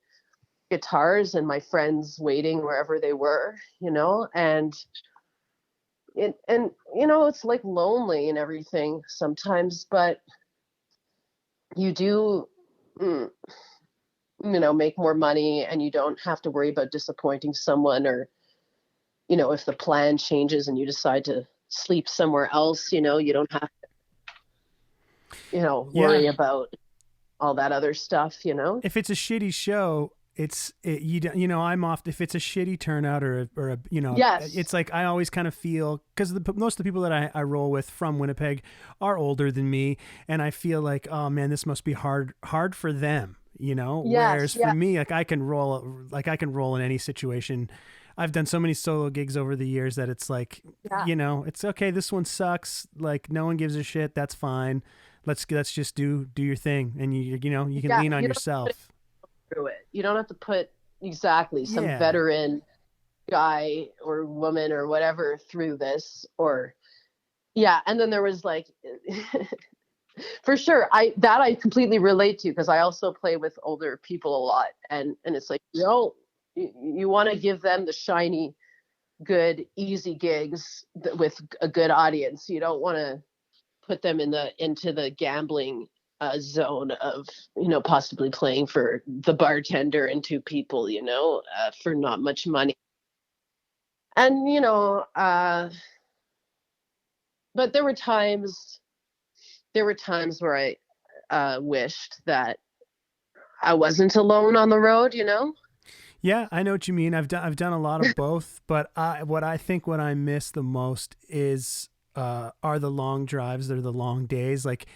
guitars and my friends waiting wherever they were, you know. And and you know, it's like lonely and everything sometimes, but you do, mm, you know, make more money and you don't have to worry about disappointing someone, or, you know, if the plan changes and you decide to sleep somewhere else, you know, you don't have to, you know, Yeah. worry about all that other stuff, you know? If it's a shitty show, you know, I'm off if it's a shitty turnout or a you know, Yes. it's like I always kind of feel, because most of the people that I roll with from Winnipeg are older than me, and I feel like, oh man, this must be hard for them, you know. Yes, Whereas yeah. for me, like I can roll in any situation. I've done so many solo gigs over the years that it's like, Yeah. you know, it's okay. This one sucks. Like no one gives a shit. That's fine. Let's just do your thing, and you know you can lean on yourself. Through it. You don't have to put exactly some Yeah. veteran guy or woman or whatever through this, or yeah. And then there was like for sure, I completely relate to, because I also play with older people a lot, and it's like, you know, you want to give them the shiny, good, easy gigs with a good audience. You don't want to put them into the gambling zone of, you know, possibly playing for the bartender and two people, you know, for not much money. And you know, but there were times where I wished that I wasn't alone on the road, you know. Yeah, I know what you mean. I've done a lot of both, but what I miss the most is are the long drives. They're the long days. Like,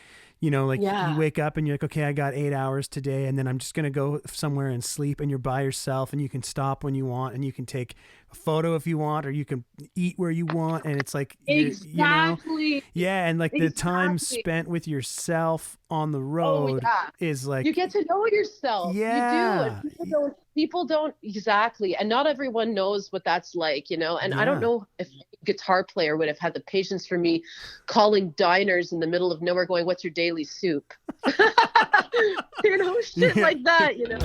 you know, like you wake up and you're like, okay, I got 8 hours today, and then I'm just gonna go somewhere and sleep. And you're by yourself, and you can stop when you want, and you can take a photo if you want, or you can eat where you want. And it's like, Exactly. You know, yeah, and like the time spent with yourself on the road is like, you get to know yourself. Yeah, you do. And people don't exactly, and not everyone knows what that's like, you know. And I don't know if a guitar player would have had the patience for me calling diners in the middle of nowhere going, what's your daily soup? You know, shit like that, you know.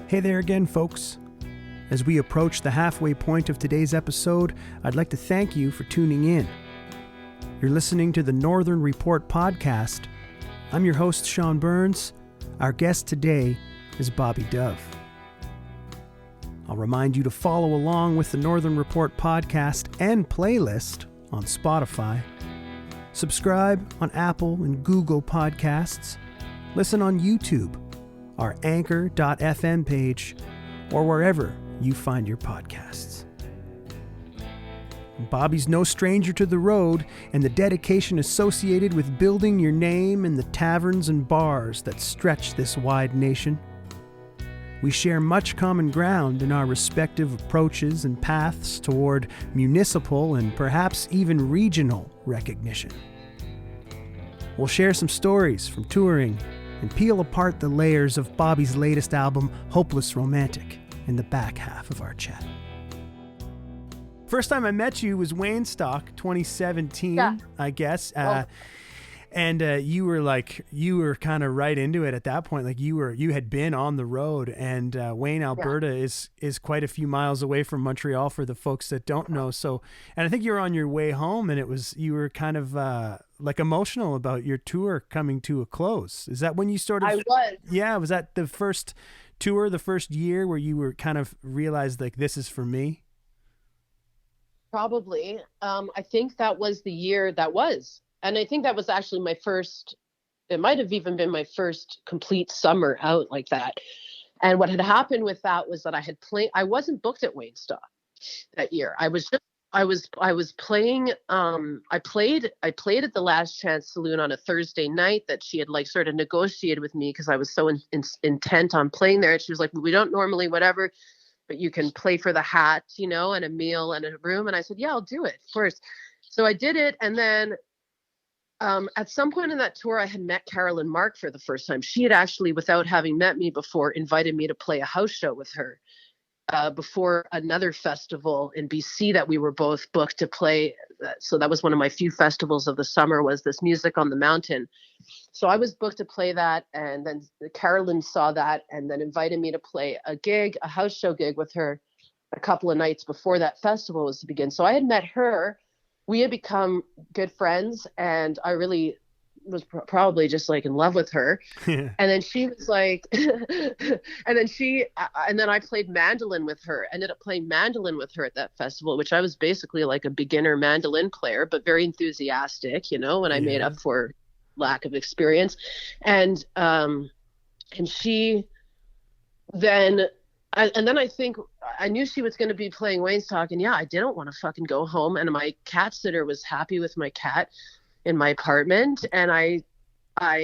Hey there again, folks. As we approach the halfway point of today's episode, I'd like to thank you for tuning in. You're listening to the Northern Report podcast. I'm your host, Sean Burns. Our guest today is Bobby Dove. I'll remind you to follow along with the Northern Report podcast and playlist on Spotify. Subscribe on Apple and Google Podcasts. Listen on YouTube, our anchor.fm page, or wherever you find your podcasts. Bobby's no stranger to the road and the dedication associated with building your name in the taverns and bars that stretch this wide nation. We share much common ground in our respective approaches and paths toward municipal and perhaps even regional recognition. We'll share some stories from touring and peel apart the layers of Bobby's latest album, Hopeless Romantic, in the back half of our chat. First time I met you was Waynestock 2017, I guess. And you were kind of right into it at that point. Like you had been on the road, and Wayne, Alberta is quite a few miles away from Montreal for the folks that don't know. So, and I think you were on your way home, and you were kind of like emotional about your tour coming to a close. Is that when you started? I was. Yeah. Was that the first tour, the first year where you were kind of realized like, this is for me? Probably. I think that was the year that was. And I think that was actually my first, it might have even been my first complete summer out like that. And what had happened with that was that I wasn't booked at Waynestock that year. I was playing, I played at the Last Chance Saloon on a Thursday night that she had like sort of negotiated with me because I was so intent on playing there. And she was like, we don't normally whatever, but you can play for the hat, you know, and a meal and a room. And I said, yeah, I'll do it, of course. So I did it. And then at some point in that tour, I had met Carolyn Mark for the first time. She had actually, without having met me before, invited me to play a house show with her before another festival in BC that we were both booked to play. So that was one of my few festivals of the summer, was this Music on the Mountain. So I was booked to play that, and then Carolyn saw that and then invited me to play a house show gig with her a couple of nights before that festival was to begin. So I had met her. We had become good friends, and I really was probably just like in love with her. Yeah. And then she was like, and then I played mandolin with her, ended up playing mandolin with her at that festival, which I was basically like a beginner mandolin player, but very enthusiastic, you know, when I made up for lack of experience. And she then, and then I think I knew she was going to be playing Wayne's Talk, and I didn't want to fucking go home. And my cat sitter was happy with my cat in my apartment, and I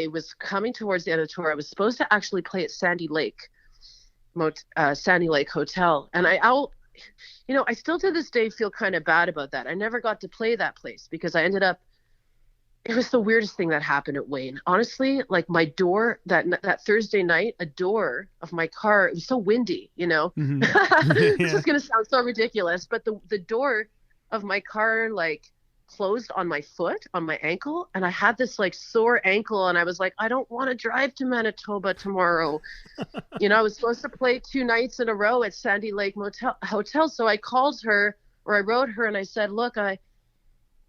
was coming towards the end of the tour. I was supposed to actually play at Sandy Lake Hotel, and I still to this day feel kind of bad about that. I never got to play that place because I ended up. It was the weirdest thing that happened at Wayne. Honestly, like my door that Thursday night, a door of my car. It was so windy, you know. Mm-hmm. This is gonna sound so ridiculous, but the door of my car like closed on my foot, on my ankle, and I had this like sore ankle, and I was like, I don't want to drive to Manitoba tomorrow. You know, I was supposed to play 2 nights in a row at Sandy Lake Hotel, so I called her, or I wrote her, and I said, look,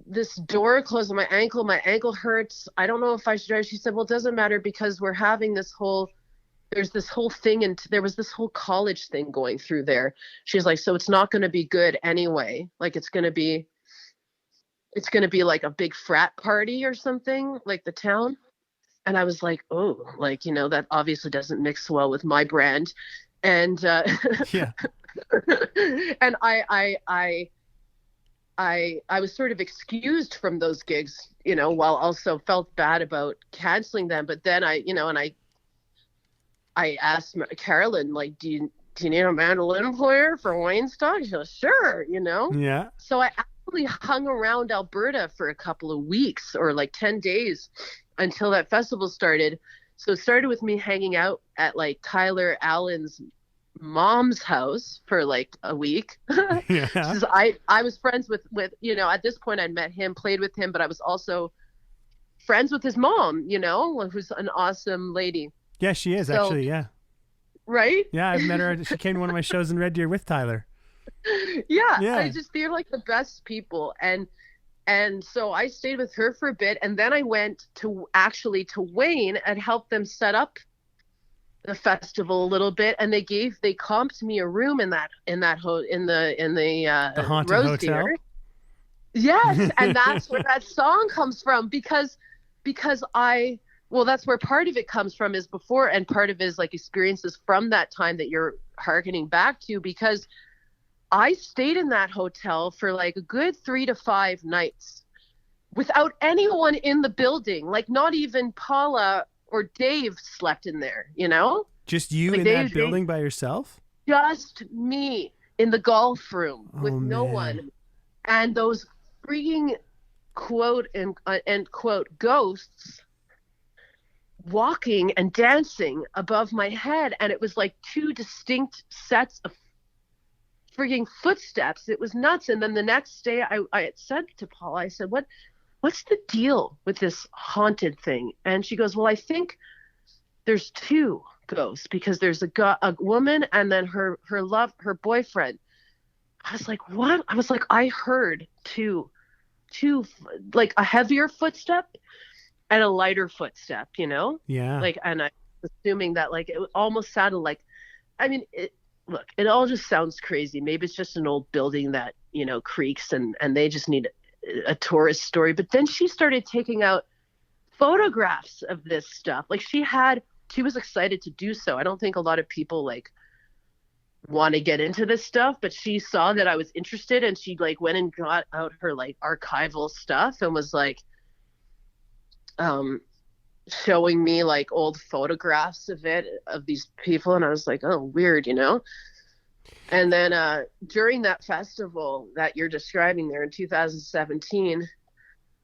this door closed on my ankle hurts, I don't know if I should drive. She said, well, it doesn't matter because we're having there's this whole thing, and there was this whole college thing going through there. She's like, so it's not going to be good anyway, like it's going to be like a big frat party or something, like the town. And I was like, oh, like, you know, that obviously doesn't mix well with my brand. And Yeah. and I was sort of excused from those gigs, you know, while also felt bad about canceling them. But then I asked Carolyn, like, do you need a mandolin player for Wayne's Talk? She goes, sure, you know? Yeah. So I actually hung around Alberta for a couple of weeks, or like 10 days until that festival started. So it started with me hanging out at like Tyler Allen's mom's house for like a week. Yeah. I was friends with, you know, at this point I'd met him, played with him, but I was also friends with his mom, you know, who's an awesome lady. Yeah, she is actually. Yeah. Right? Yeah, I've met her. She came to one of my shows in Red Deer with Tyler. Yeah. They're like the best people. And so I stayed with her for a bit, and then I went to Wayne and helped them set up the festival a little bit, and they comped me a room in the Haunted Rose Hotel. Deer. Yes, and that's where that song comes from, because that's where part of it comes from, is before, and part of it is like experiences from that time that you're hearkening back to, because I stayed in that hotel for like a good 3 to 5 nights without anyone in the building. Like not even Paula or Dave slept in there, you know? Just you in that building by yourself? Just me in the golf room with no one. And those freaking quote and end quote ghosts walking and dancing above my head. And it was like 2 distinct sets of freaking footsteps. It was nuts. And then the next day I had said to Paula, I said, what's the deal with this haunted thing? And she goes, well, I think there's 2 ghosts, because there's a woman and then her boyfriend. I was like, what? I was like, I heard two, like a heavier footstep and a lighter footstep, you know? Yeah. Like, and I was assuming that like, it almost sounded like, I mean, look, it all just sounds crazy. Maybe it's just an old building that, you know, creaks and they just need a tourist story. But then she started taking out photographs of this stuff. Like she was excited to do so. I don't think a lot of people like want to get into this stuff, but she saw that I was interested, and she like went and got out her like archival stuff and was like showing me like old photographs of these people. And I was like, oh, weird, you know? And then during that festival that you're describing there in 2017,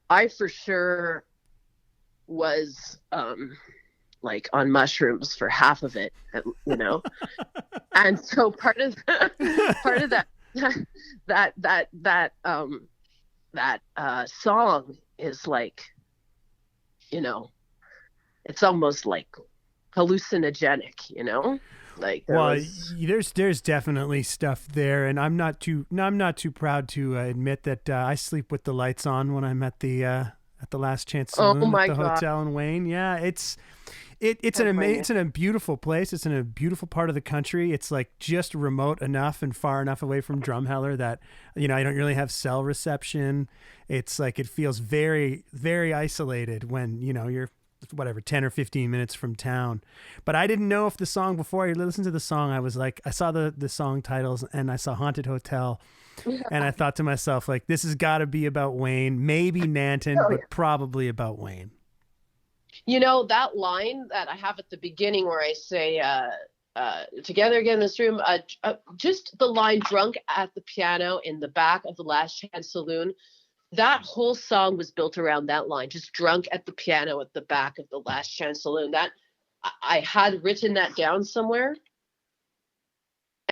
I for sure was like on mushrooms for half of it, you know. And so part of that song is like, you know, it's almost like hallucinogenic, like there Well, was. there's definitely stuff there, and I'm not too proud to admit that I sleep with the lights on when I'm at the Last Chance Oh Saloon at my the God, hotel in Wayne. Yeah, it's can't blame you. it's in a beautiful place. It's in a beautiful part of the country. It's like just remote enough and far enough away from Drumheller that I don't really have cell reception. It's like it feels very very isolated when you're whatever 10 or 15 minutes from town. But I didn't know if the song, before I listened to the song, I was like, I saw the song titles and I saw Haunted Hotel, and I thought to myself, like, this has got to be about Wayne, maybe Nanton, Oh, but probably about Wayne. that line that I have at the beginning where I say, together again in this room, just the line drunk at the piano in the back of the Last Chance Saloon. That whole song was built around that line, just drunk at the piano at the back of the Last Chance Saloon. That I had written that down somewhere.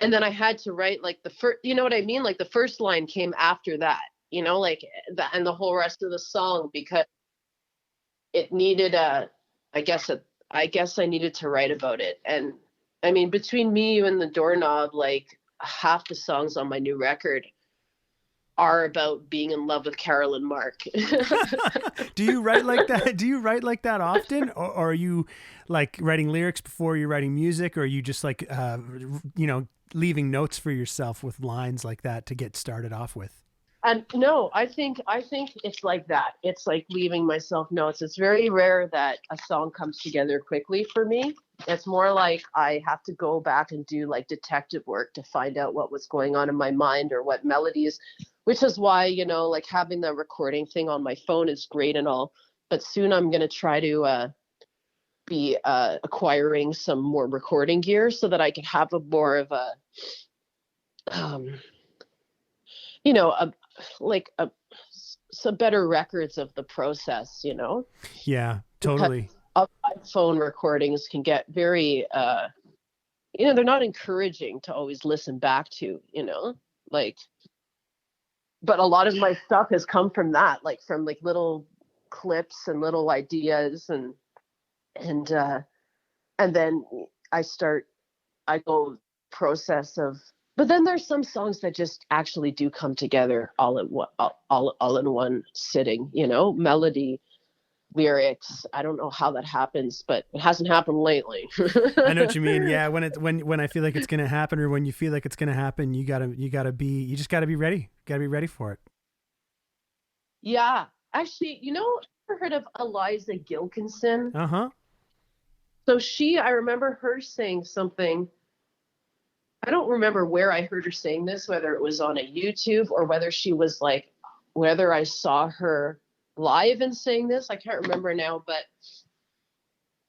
And then I had to write like the first, you know what I mean? Like the first line came after that, like that, and the whole rest of the song, because it needed I guess I needed to write about it. And I mean, between me, you, and the doorknob, like half the songs on my new record are about being in love with Carolyn Mark. Do you write like that? Do you write like that often, or are you like writing lyrics before you're writing music, or are you just like leaving notes for yourself with lines like that to get started off with? And no, I think it's like that. It's like leaving myself notes. It's very rare that a song comes together quickly for me. It's more like I have to go back and do like detective work to find out what was going on in my mind or what melodies, which is why, like having the recording thing on my phone is great and all. But soon I'm going to try to be acquiring some more recording gear so that I can have a more of a, a like a some better records of the process, Yeah, because totally. phone recordings can get very they're not encouraging to always listen back to, like, but a lot of my stuff has come from that, like from like little clips and little ideas, and then I go process of, but then there's some songs that just actually do come together all in one sitting, melody, lyrics. I don't know how that happens, but it hasn't happened lately. I know what you mean. Yeah, when I feel like it's gonna happen, or when you feel like it's gonna happen, you just gotta be ready. Gotta be ready for it. Yeah, actually, ever heard of Eliza Gilkinson? Uh-huh. So I remember her saying something. I don't remember where I heard her saying this, whether it was on a YouTube or whether I saw her live and saying this. I can't remember now, but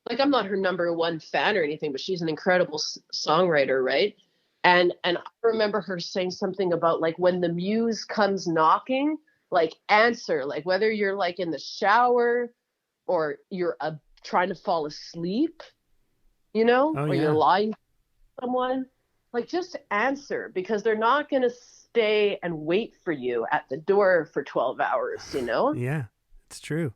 like I'm not her number one fan or anything, but she's an incredible songwriter, right? And I remember her saying something about like when the muse comes knocking, like answer, like whether you're like in the shower or you're trying to fall asleep, Oh or you're yeah. lying to someone, like just answer, because they're not going to stay and wait for you at the door for 12 hours. Yeah. It's true.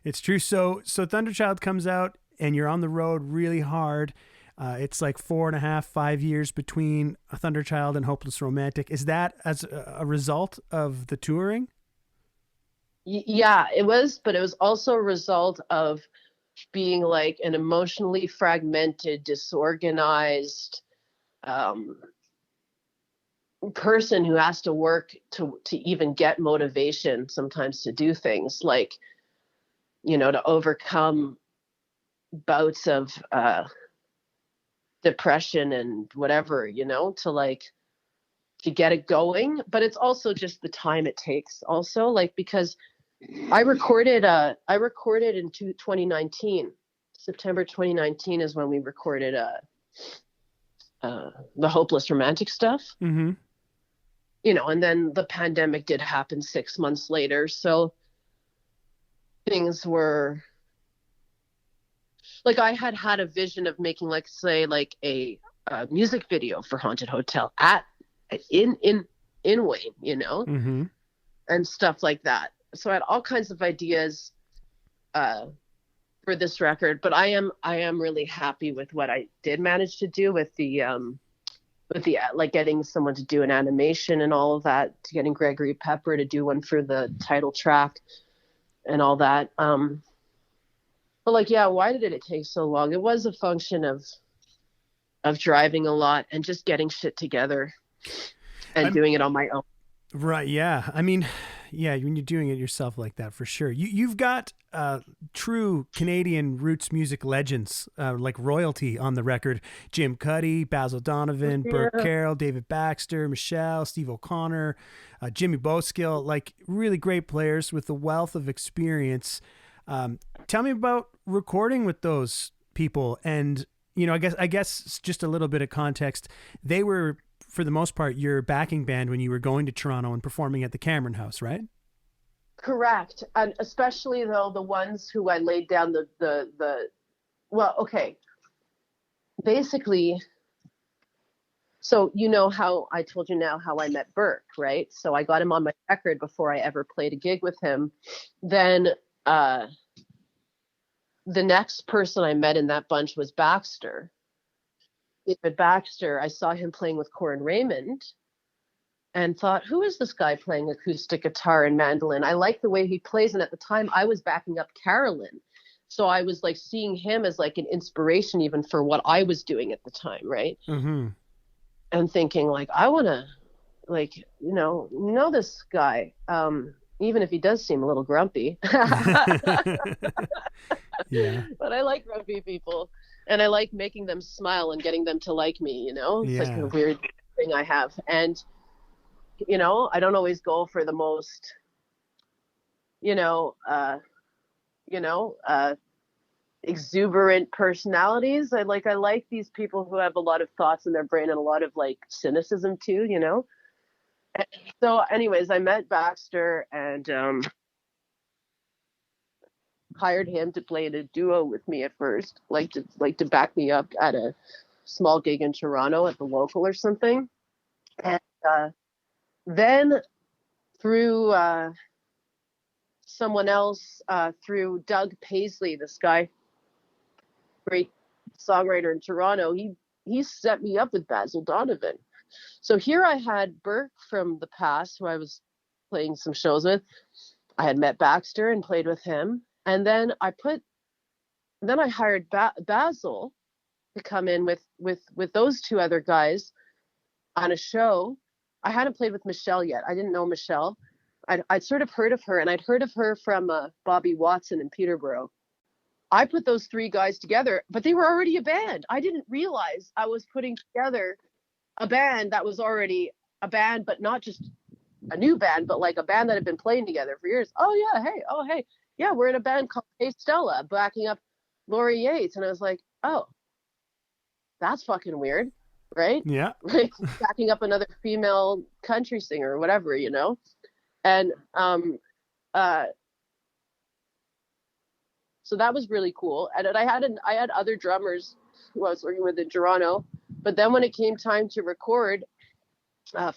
It's true. So Thunderchild comes out and you're on the road really hard. It's like 4.5, 5 years between a Thunderchild and Hopeless Romantic. Is that as a result of the touring? Yeah, it was, but it was also a result of being like an emotionally fragmented, disorganized person who has to work to even get motivation sometimes to do things, like, to overcome bouts of depression and whatever, to get it going. But it's also just the time it takes also, like, because I recorded in 2019. September 2019 is when we recorded the Hopeless Romantic stuff. Mm-hmm. And then the pandemic did happen 6 months later. So things were like, I had a vision of making, like, say, like a music video for Haunted Hotel in Wayne, Mm-hmm. and stuff like that. So I had all kinds of ideas. for this record, but I am really happy with what I did manage to do with the like getting someone to do an animation and all of that, to getting Gregory Pepper to do one for the title track and all that. But like, yeah, why did it take so long? It was a function of driving a lot and just getting shit together and doing it on my own. Right. Yeah. I mean, yeah, when you're doing it yourself like that, for sure. You've got true Canadian roots music legends like royalty on the record. Jim Cuddy, Basil Donovan, Burt Carroll, David Baxter, Michelle, Steve O'Connor, Jimmy Boskill, like really great players with a wealth of experience. Tell me about recording with those people. And, you know, I guess just a little bit of context. They were, for the most part, your backing band when you were going to Toronto and performing at the Cameron House, right? Correct. And especially though the ones who I laid down well, okay. Basically, so you know how I told you now how I met Burke, right? So I got him on my record before I ever played a gig with him. Then the next person I met in that bunch was Baxter. David Baxter. I saw him playing with Corin Raymond and thought, who is this guy playing acoustic guitar and mandolin? I like the way he plays. And at the time I was backing up Carolyn. So I was like seeing him as like an inspiration even for what I was doing at the time. Right. Mm-hmm. And thinking like, I want to like, know this guy. Even if he does seem a little grumpy. Yeah. But I like grumpy people. And I like making them smile and getting them to like me, It's like a weird thing I have. And, I don't always go for the most, exuberant personalities. I like these people who have a lot of thoughts in their brain and a lot of like cynicism too, And so anyways, I met Baxter and hired him to play in a duo with me at first, like to back me up at a small gig in Toronto at the local or something. And then through someone else, through Doug Paisley, this guy, great songwriter in Toronto, he set me up with Basil Donovan. So here I had Burke from the past, who I was playing some shows with. I had met Baxter and played with him. And then I hired Basil to come in with those two other guys on a show. I hadn't played with Michelle yet. I didn't know Michelle. I'd sort of heard of her, and I'd heard of her from Bobby Watson in Peterborough. I put those three guys together, but they were already a band. I didn't realize I was putting together a band that was already a band, but not just a new band, but like a band that had been playing together for years. Oh, hey. Yeah, we're in a band called Hey Stella, backing up Laurie Yates. And I was like, oh, that's fucking weird, right? Yeah. Like backing up another female country singer or whatever, And so that was really cool. And I had other drummers who I was working with in Toronto. But then when it came time to record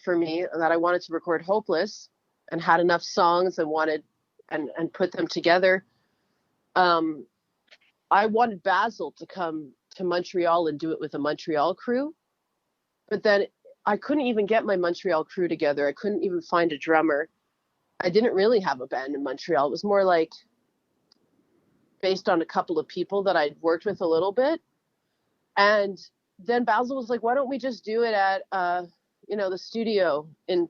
for me, that I wanted to record Hopeless and had enough songs and wanted and put them together. I wanted Basil to come to Montreal and do it with a Montreal crew, but then I couldn't even get my Montreal crew together. I couldn't even find a drummer. I didn't really have a band in Montreal. It was more like based on a couple of people that I'd worked with a little bit. And then Basil was like, why don't we just do it at, the studio in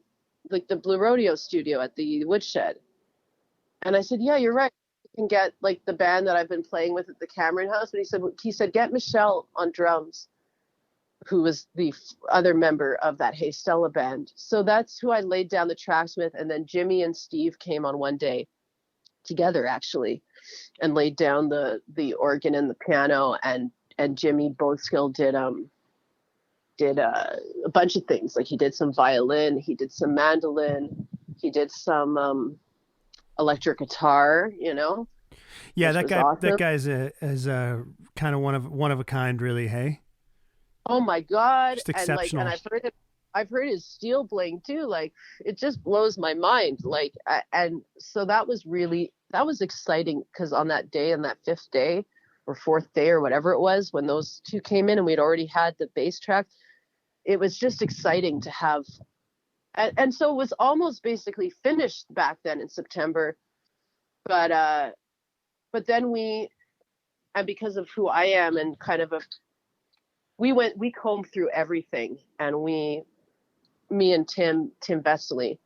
like the Blue Rodeo studio at the Woodshed. And I said, yeah, you're right. You can get like the band that I've been playing with at the Cameron House. But he said, get Michelle on drums, who was the other member of that Hey Stella band. So that's who I laid down the tracks with. And then Jimmy and Steve came on one day together actually and laid down the organ and the piano, and Jimmy Boskill did a bunch of things. Like he did some violin, he did some mandolin, he did some electric guitar, Yeah, that guy awesome. That guy's a kind of one of a kind, really, hey? Oh my God. Just exceptional. And I've heard his steel playing too. Like it just blows my mind. Like and so that was really that was exciting, because on that day, on that fifth day or fourth day or whatever it was, when those two came in and we'd already had the bass track, it was just exciting to have. And so it was almost basically finished back then in September. But then and because of who I am and kind of we combed through everything, and me and Tim Vesely,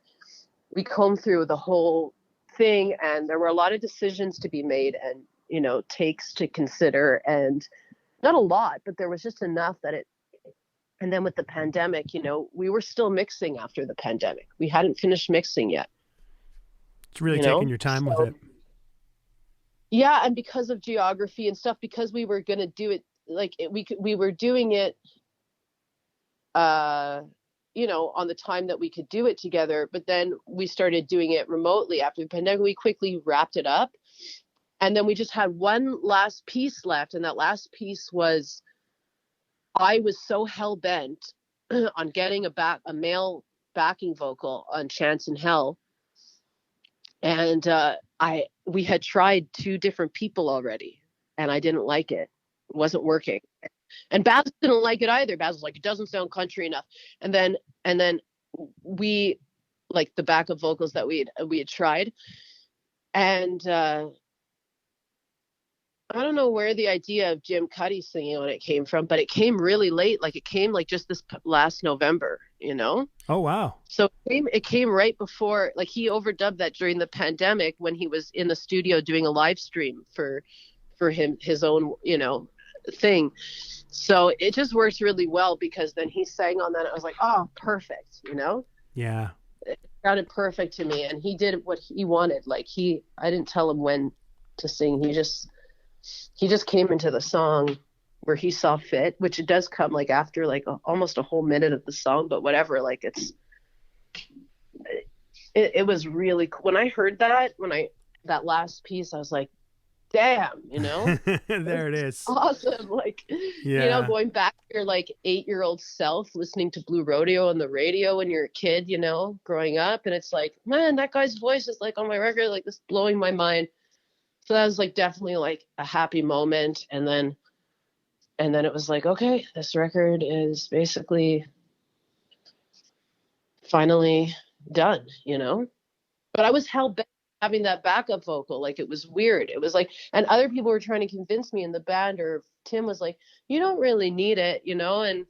we combed through the whole thing, and there were a lot of decisions to be made, and, takes to consider, and not a lot, but there was just enough and then with the pandemic, we were still mixing after the pandemic. We hadn't finished mixing yet. It's really taking your time with it. Yeah, and because of geography and stuff, because we were going to do it, we were doing it, on the time that we could do it together. But then we started doing it remotely after the pandemic. We quickly wrapped it up. And then we just had one last piece left. And that last piece was, I was so hell-bent on getting a male backing vocal on Chance in Hell. And we had tried 2 different people already, and I didn't like it. It wasn't working. And Baz didn't like it either. Baz was like, it doesn't sound country enough. And then we, like, the backup vocals that we had tried. And I don't know where the idea of Jim Cuddy singing on it came from, but it came really late. Like, it came like just this last November, Oh, wow. So it came right before, like, he overdubbed that during the pandemic when he was in the studio doing a live stream for his own, thing. So it just works really well, because then he sang on that. I was like, oh, perfect, Yeah. It sounded perfect to me, and he did what he wanted. Like, I didn't tell him when to sing. He just came into the song where he saw fit, which it does come like after like almost a whole minute of the song, but whatever. Like, it was really cool. When I heard that last piece, I was like, damn, there it is. Awesome. Like, going back to your like 8-year-old self, listening to Blue Rodeo on the radio when you're a kid, growing up. And it's like, man, that guy's voice is like on my record, like, this blowing my mind. So that was like definitely like a happy moment. And then it was like, okay, this record is basically finally done, But I was hell-bent having that backup vocal. Like, it was weird. It was like, and other people were trying to convince me in the band, or Tim was like, you don't really need it, and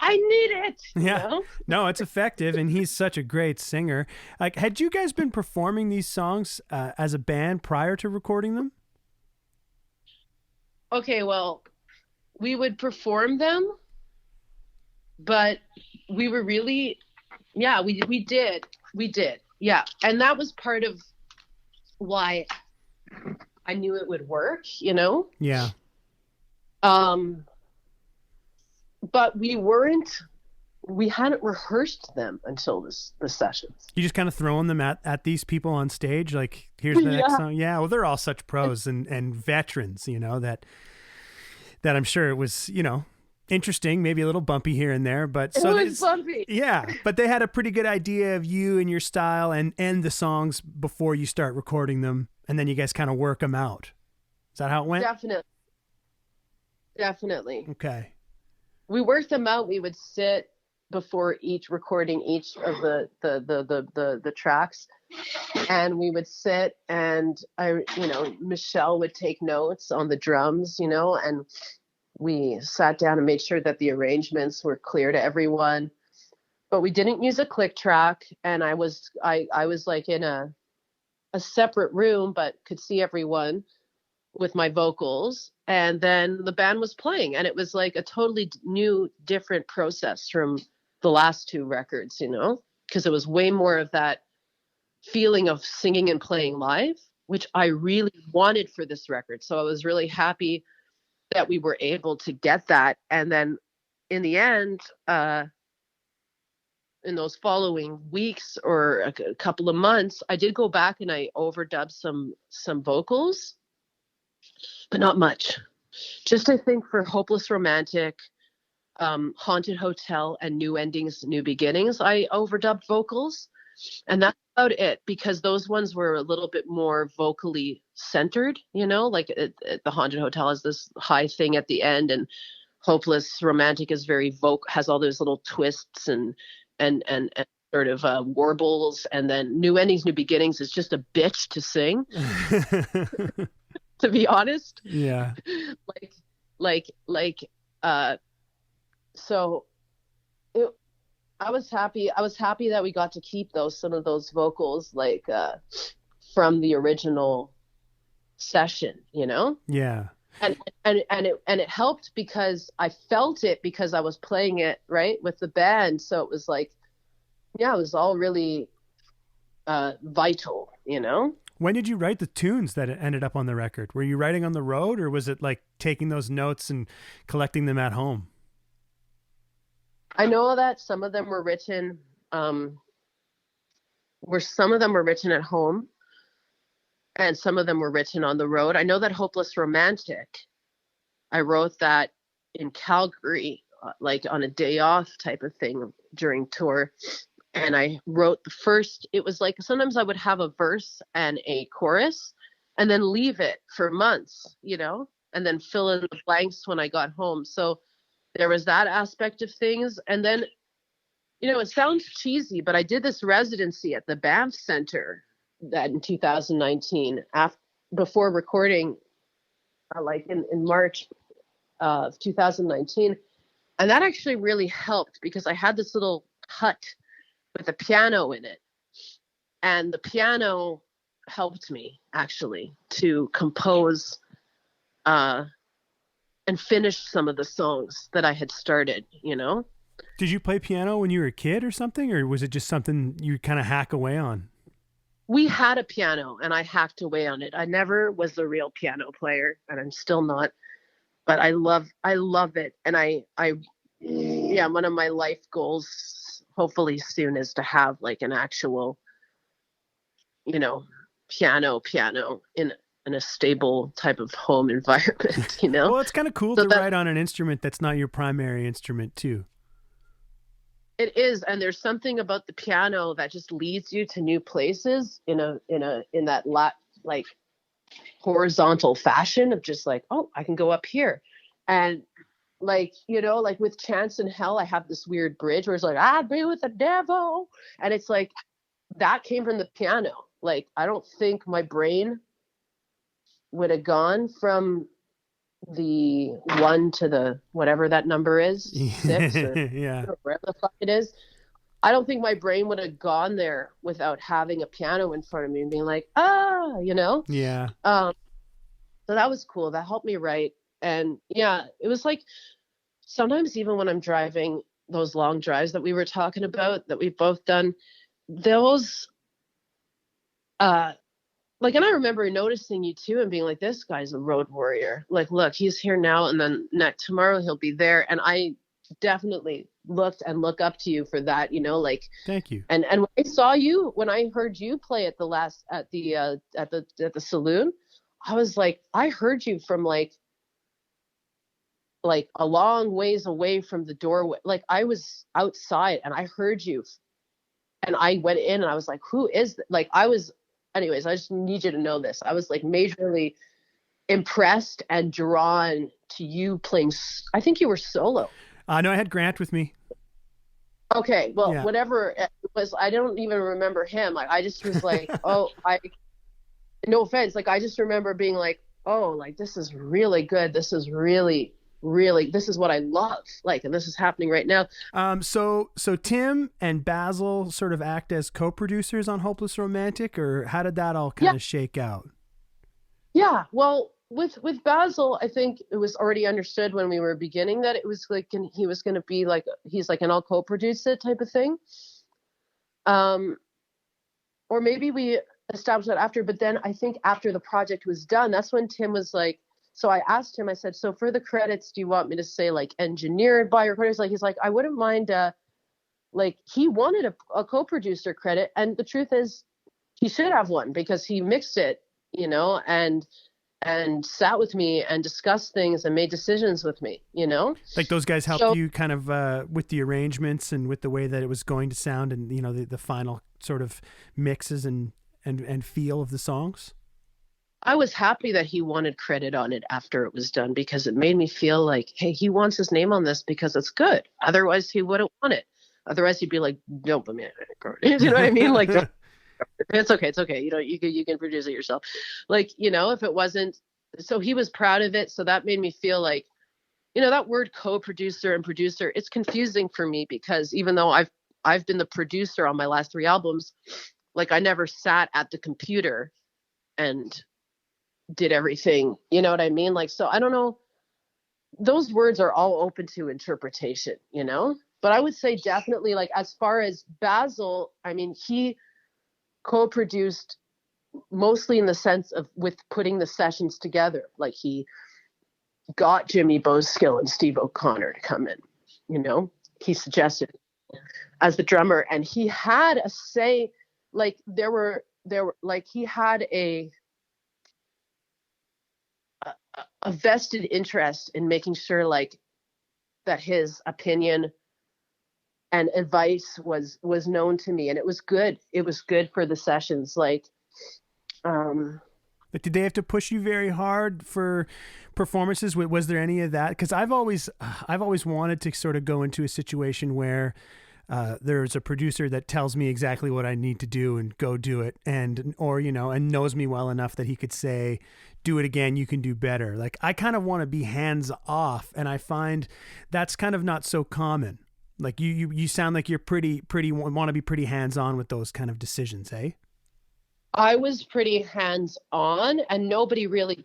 I need it. Yeah. No, it's effective, and he's such a great singer. Like, had you guys been performing these songs as a band prior to recording them? Okay, well, we would perform them, but we were really, yeah, we did. Yeah. And that was part of why I knew it would work, Yeah. But we hadn't rehearsed them until the sessions. You just kind of throwing them at these people on stage, like, here's the next song. Yeah, well, they're all such pros and veterans, that I'm sure it was, interesting, maybe a little bumpy here and there, but it was bumpy. Yeah, but they had a pretty good idea of you and your style and the songs before you start recording them, and then you guys kind of work them out. Is that how it went? Definitely. Okay. We worked them out. We would sit before recording each of the tracks, and we would sit, and Michelle would take notes on the drums, and we sat down and made sure that the arrangements were clear to everyone. But we didn't use a click track, and I was like in a separate room, but could see everyone with my vocals. And then the band was playing, and it was like a totally new, different process from the last 2 records, because it was way more of that feeling of singing and playing live, which I really wanted for this record. So I was really happy that we were able to get that. And then in the end, in those following weeks or a couple of months, I did go back and I overdubbed some vocals, but not much. Just, I think, for Hopeless Romantic, Haunted Hotel, and New Endings, New Beginnings, I overdubbed vocals. And that's about it, because those ones were a little bit more vocally centered, like the Haunted Hotel has this high thing at the end, and Hopeless Romantic is very has all those little twists and sort of warbles, and then New Endings, New Beginnings is just a bitch to sing, to be honest. Yeah. So I was happy that we got to keep some of those vocals from the original session, Yeah. And it helped because I felt it, because I was playing it right with the band. So it was like, yeah, it was all really vital, When did you write the tunes that ended up on the record? Were you writing on the road, or was it like taking those notes and collecting them at home? I know that some of them were written at home, and some of them were written on the road. I know that Hopeless Romantic, I wrote that in Calgary, like on a day off type of thing during tour. And I wrote it was like, sometimes I would have a verse and a chorus and then leave it for months, and then fill in the blanks when I got home. So there was that aspect of things. And then, it sounds cheesy, but I did this residency at the Banff Center that in 2019, before recording, in March of 2019. And that actually really helped, because I had this little hut with a piano in it. And the piano helped me actually to compose and finish some of the songs that I had started, Did you play piano when you were a kid or something, or was it just something you kind of hack away on? We had a piano and I hacked away on it. I never was a real piano player, and I'm still not, but I love it. And one of my life goals, hopefully soon, is to have like an actual, piano in a stable type of home environment, Well, it's kind of cool to write on an instrument that's not your primary instrument too. It is, and there's something about the piano that just leads you to new places in that like horizontal fashion of just like, oh, I can go up here. And like, like with Chance in Hell, I have this weird bridge where it's like, I'd be with the devil. And it's like, that came from the piano. Like, I don't think my brain would have gone from the 1 to the whatever that number is, 6 or yeah, wherever the fuck it is. I don't think my brain would have gone there without having a piano in front of me and being like, Yeah. So that was cool. That helped me write. And yeah, it was like, sometimes even when I'm driving those long drives that we were talking about, that we've both done, those, and I remember noticing you too and being like, this guy's a road warrior. Like, look, he's here now, and then tomorrow he'll be there. And I definitely look up to you for that, Thank you. And when I heard you play at the saloon, I was like, I heard you from like a long ways away from the doorway. Like, I was outside and I heard you, and I went in and I was like, who is that? Like, anyways, I just need you to know this. I was like majorly impressed and drawn to you playing. I think you were solo. No, I had Grant with me. Okay, well, Yeah. Whatever it was, I don't even remember him. Like, I just was like, no offense. Like, I just remember being like, oh, like, this is really good. This is really, really, this is what I love. Like, and this is happening right now. So Tim and Basil sort of act as co-producers on Hopeless Romantic, or how did that all kind of shake out? Yeah, well, with Basil, I think it was already understood when we were beginning that it was like, he was going to be like, he's like an I'll co-produce it type of thing. Or maybe we established that after, but then I think after the project was done, that's when Tim was like, so I asked him, I said, so for the credits, do you want me to say like engineered by recorders? Like, he's like, I wouldn't mind, like, he wanted a co-producer credit. And the truth is, he should have one, because he mixed it, and sat with me and discussed things and made decisions with me, Like, those guys helped you kind of with the arrangements and with the way that it was going to sound, and the final sort of mixes and feel of the songs? I was happy that he wanted credit on it after it was done, because it made me feel like, hey, he wants his name on this because it's good. Otherwise, he wouldn't want it. Otherwise, he'd be like, "Don't put me in it." You know what I mean? Like, it's okay. It's okay. You can produce it yourself. Like, if it wasn't, so he was proud of it. So that made me feel like, that word co-producer and producer, it's confusing for me, because even though I've been the producer on my last 3 albums, like I never sat at the computer and did everything. You know what I mean? Like, so I don't know. Those words are all open to interpretation, but I would say definitely, like, as far as Basil, I mean, he co-produced mostly in the sense of with putting the sessions together. Like, he got Jimmy Boskill and Steve O'Connor to come in, he suggested as the drummer, and he had a say. Like, there were like, he had a vested interest in making sure, like, that his opinion and advice was known to me, and it was good for the sessions. Like, but did they have to push you very hard for performances? Was there any of that? Because I've always wanted to sort of go into a situation where there's a producer that tells me exactly what I need to do and go do it, and knows me well enough that he could say, "Do it again, you can do better." Like, I kind of want to be hands off, and I find that's kind of not so common. Like, you sound like you're pretty want to be pretty hands on with those kind of decisions, eh? I was pretty hands on, and nobody really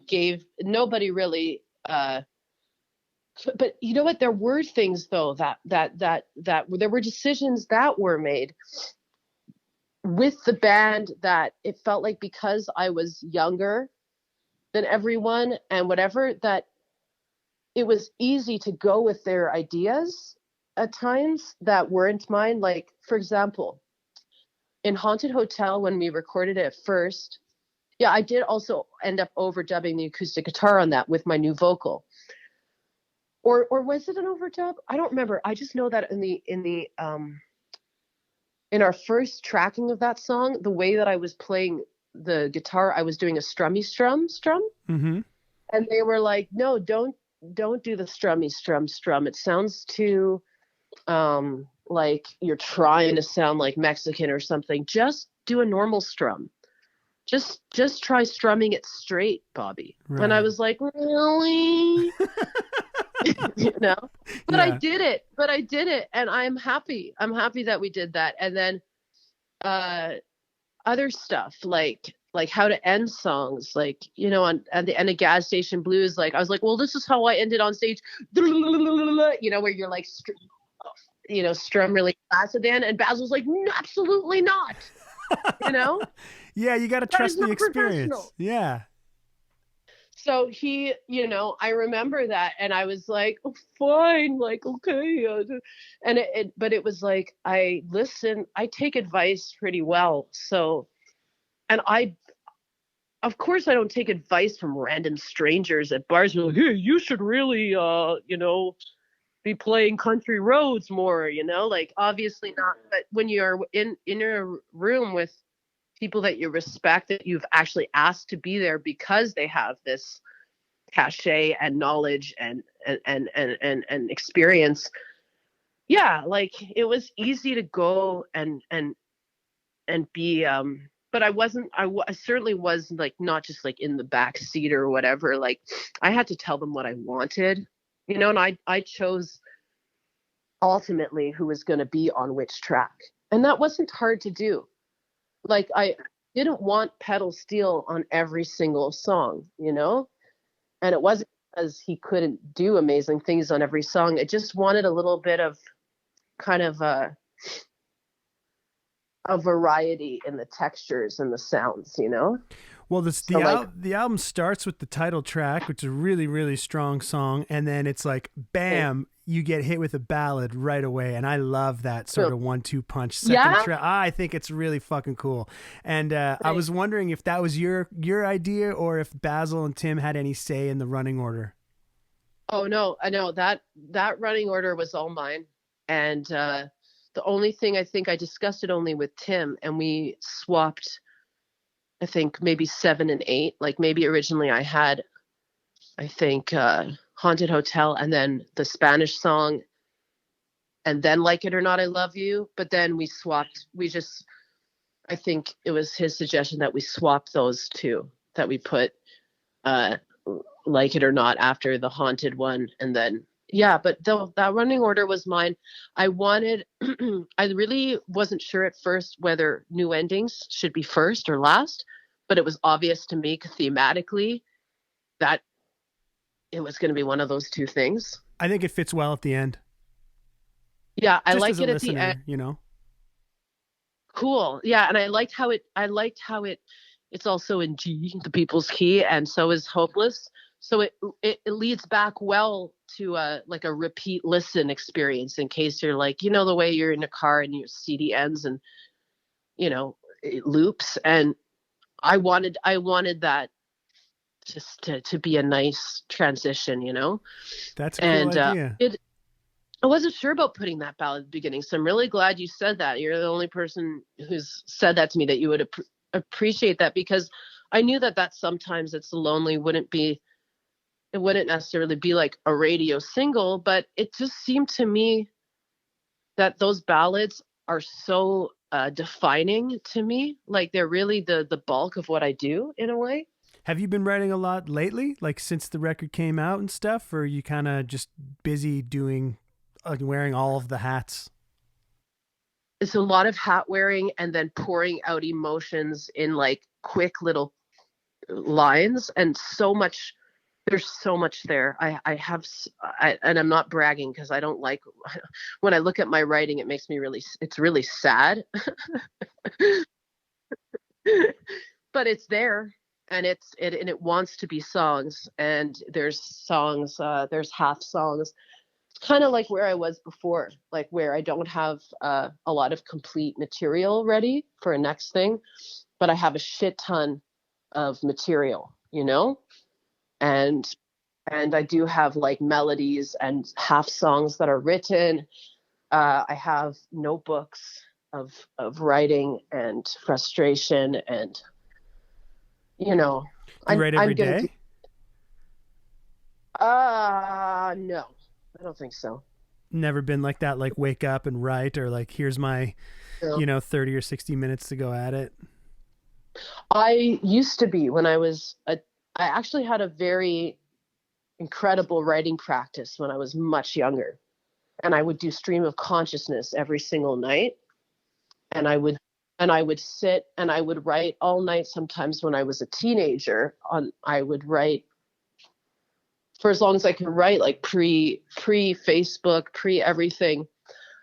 but you know what? There were things, though, that there were decisions that were made with the band that it felt like, because I was younger than everyone and whatever, that it was easy to go with their ideas at times that weren't mine. Like, for example, in Haunted Hotel, when we recorded it first, yeah, I did also end up overdubbing the acoustic guitar on that with my new vocal. Or was it an overdub? I don't remember. I just know that in our first tracking of that song, the way that I was playing the guitar, I was doing a strummy strum. Mm-hmm. And they were like, "No, don't do the strummy strum. It sounds too like you're trying to sound like Mexican or something. Just do a normal strum. Just try strumming it straight, Bobby." Right. And I was like, "Really?" But yeah. I did it, and I'm happy that we did that. And then other stuff, like how to end songs, like, on at the end of Gas Station Blues, like, I was like, well, this is how I ended on stage, where you're like, strum really fast at the end, and Basil's like, "No, absolutely not." Yeah, you got to trust the experience. Yeah. So he, I remember that, and I was like, "Oh, fine, like, okay." And but it was like, I take advice pretty well. So, and of course, I don't take advice from random strangers at bars who are like, "Hey, you should really, be playing Country Roads more," like, obviously not. But when you're in a room with people that you respect, that you've actually asked to be there because they have this cachet and knowledge and experience, yeah, like, it was easy to go and be but I certainly was, like, not just, like, in the back seat or whatever. Like, I had to tell them what I wanted, and I chose ultimately who was going to be on which track, and that wasn't hard to do. Like, I didn't want pedal steel on every single song, and it wasn't because he couldn't do amazing things on every song. It just wanted a little bit of kind of a variety in the textures and the sounds, Well, the album starts with the title track, which is a really, really strong song, and then it's like, bam, you get hit with a ballad right away, and I love that sort of 1-2 punch second track. I think it's really fucking cool. And I was wondering if that was your idea, or if Basil and Tim had any say in the running order. Oh no, I know that running order was all mine, and The only thing, I think I discussed it only with Tim, and we swapped, I think maybe 7 and 8. Like maybe originally I had, I think, Haunted Hotel and then the Spanish song and then Like It or Not, I Love You. But then we swapped, I think it was his suggestion that we swap those two, that we put Like It or Not after the Haunted one. And then, yeah, but that running order was mine. I wanted, I really wasn't sure at first whether New Endings should be first or last, but it was obvious to me thematically that it was going to be one of those two things. I think it fits well at the end. Yeah, I Just like as a it listener, at the end. you know. Cool. Yeah, and I liked how it's also in G, the people's key, and so is Hopeless. So it leads back well to like a repeat listen experience in case you're like, you know, the way you're in a car and your CD ends and, you know, it loops. And I wanted that just to be a nice transition, you know. That's a cool idea. I wasn't sure about putting that ballad at the beginning, so I'm really glad you said that. You're the only person who's said that to me, that you would appreciate that, because I knew that sometimes It's Lonely it wouldn't necessarily be like a radio single, but it just seemed to me that those ballads are so defining to me. Like they're really the bulk of what I do in a way. Have you been writing a lot lately, like since the record came out and stuff, or are you kind of just busy doing, wearing all of the hats? It's a lot of hat wearing and then pouring out emotions in like quick little lines, and there's so much there. And I'm not bragging, because I don't like, when I look at my writing, it's really sad, but it's there. And it wants to be songs, and there's songs, there's half songs. It's kind of like where I was before, like where I don't have a lot of complete material ready for a next thing, but I have a shit ton of material, you know, and I do have like melodies and half songs that are written. I have notebooks of writing and frustration, and you know, you write every day? No, I don't think so. Never been like that, like wake up and write, or like here's my, 30 or 60 minutes to go at it? I used to be, I actually had a very incredible writing practice when I was much younger, and I would do stream of consciousness every single night, and I would sit and I would write all night. Sometimes when I was a teenager, I would write for as long as I could write, like pre Facebook, pre everything.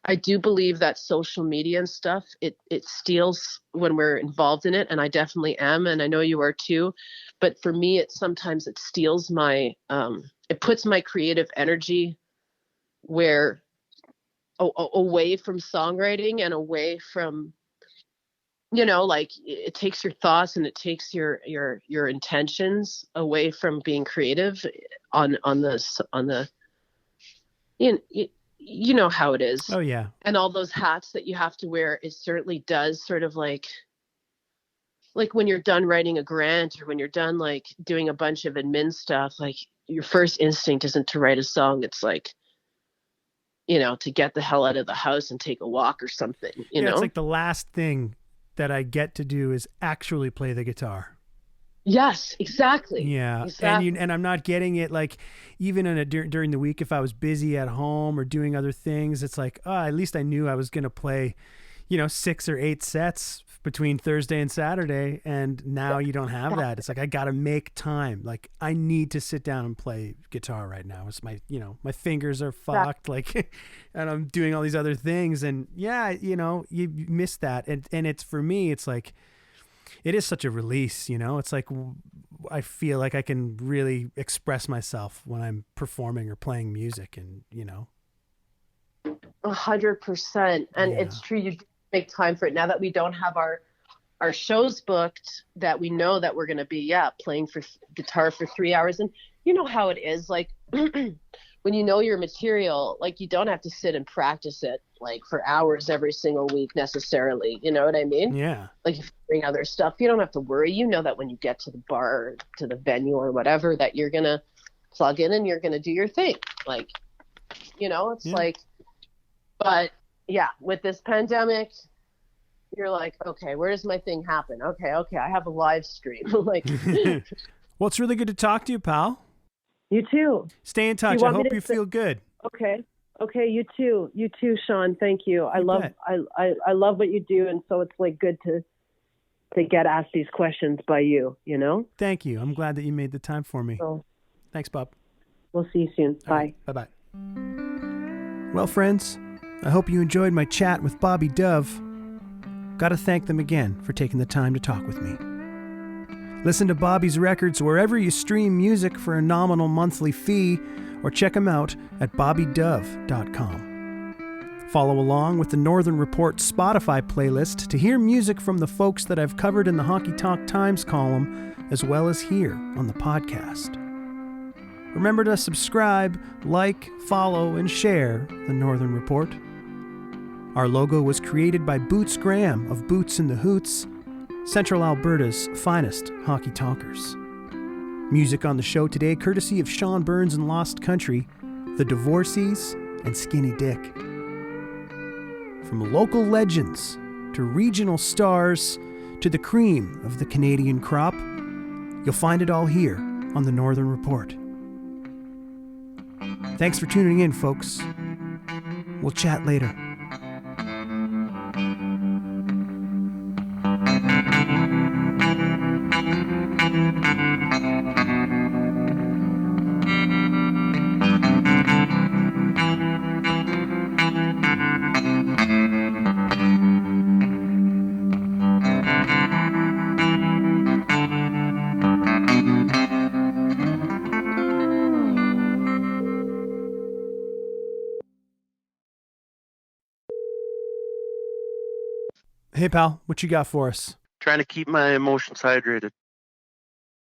I do believe that social media and stuff, it steals when we're involved in it, and I definitely am, and I know you are too. But for me, sometimes it steals my, it puts my creative energy where away from songwriting and away from, like it takes your thoughts and it takes your intentions away from being creative on the you know how it is. Oh yeah. And all those hats that you have to wear, it certainly does sort of like when you're done writing a grant, or when you're done like doing a bunch of admin stuff, like your first instinct isn't to write a song. It's like, to get the hell out of the house and take a walk or something, you know? It's like the last thing that I get to do is actually play the guitar. Yes, exactly. Yeah. Exactly. And I'm not getting it, like even during the week, if I was busy at home or doing other things, it's like, at least I knew I was going to play, 6 or 8 sets between Thursday and Saturday. And now you don't have that. It's like, I got to make time. Like I need to sit down and play guitar right now. It's my, my fingers are fucked, like, and I'm doing all these other things. And yeah, you miss that. And it's, for me, it's like, it is such a release, it's like, I feel like I can really express myself when I'm performing or playing music, and 100%. And it's true. You make time for it now that we don't have our shows booked, that we know that we're going to be, playing for guitar for 3 hours. And you know how it is, like when you know your material, like you don't have to sit and practice it like for hours every single week necessarily. You know what I mean? Yeah. Like if you bring other stuff, you don't have to worry. You know that when you get to the bar, or to the venue or whatever, that you're going to plug in and you're going to do your thing. Like, it's like, but yeah, with this pandemic, you're like, okay, where does my thing happen? Okay, I have a live stream. Like, well, it's really good to talk to you, pal. You too. Stay in touch. I hope you feel good. Okay, you too, Sean. Thank you. I love what you do, and so it's like good to get asked these questions by you. Thank you. I'm glad that you made the time for me. So, thanks, Bob. We'll see you soon. Bye. Right. Bye-bye. Well, friends, I hope you enjoyed my chat with Bobby Dove. Gotta thank them again for taking the time to talk with me. Listen to Bobby's records wherever you stream music for a nominal monthly fee, or check him out at bobbydove.com. Follow along with the Northern Report Spotify playlist to hear music from the folks that I've covered in the Honky-Tonk Times column, as well as here on the podcast. Remember to subscribe, like, follow, and share the Northern Report. Our logo was created by Boots Graham of Boots in the Hoots, Central Alberta's finest honky-tonkers. Music on the show today courtesy of Sean Burns and Lost Country, The Divorcees, and Skinny Dick. From local legends to regional stars to the cream of the Canadian crop, you'll find it all here on the Northern Report. Thanks for tuning in, folks. We'll chat later. Hey, pal, what you got for us? Trying to keep my emotions hydrated.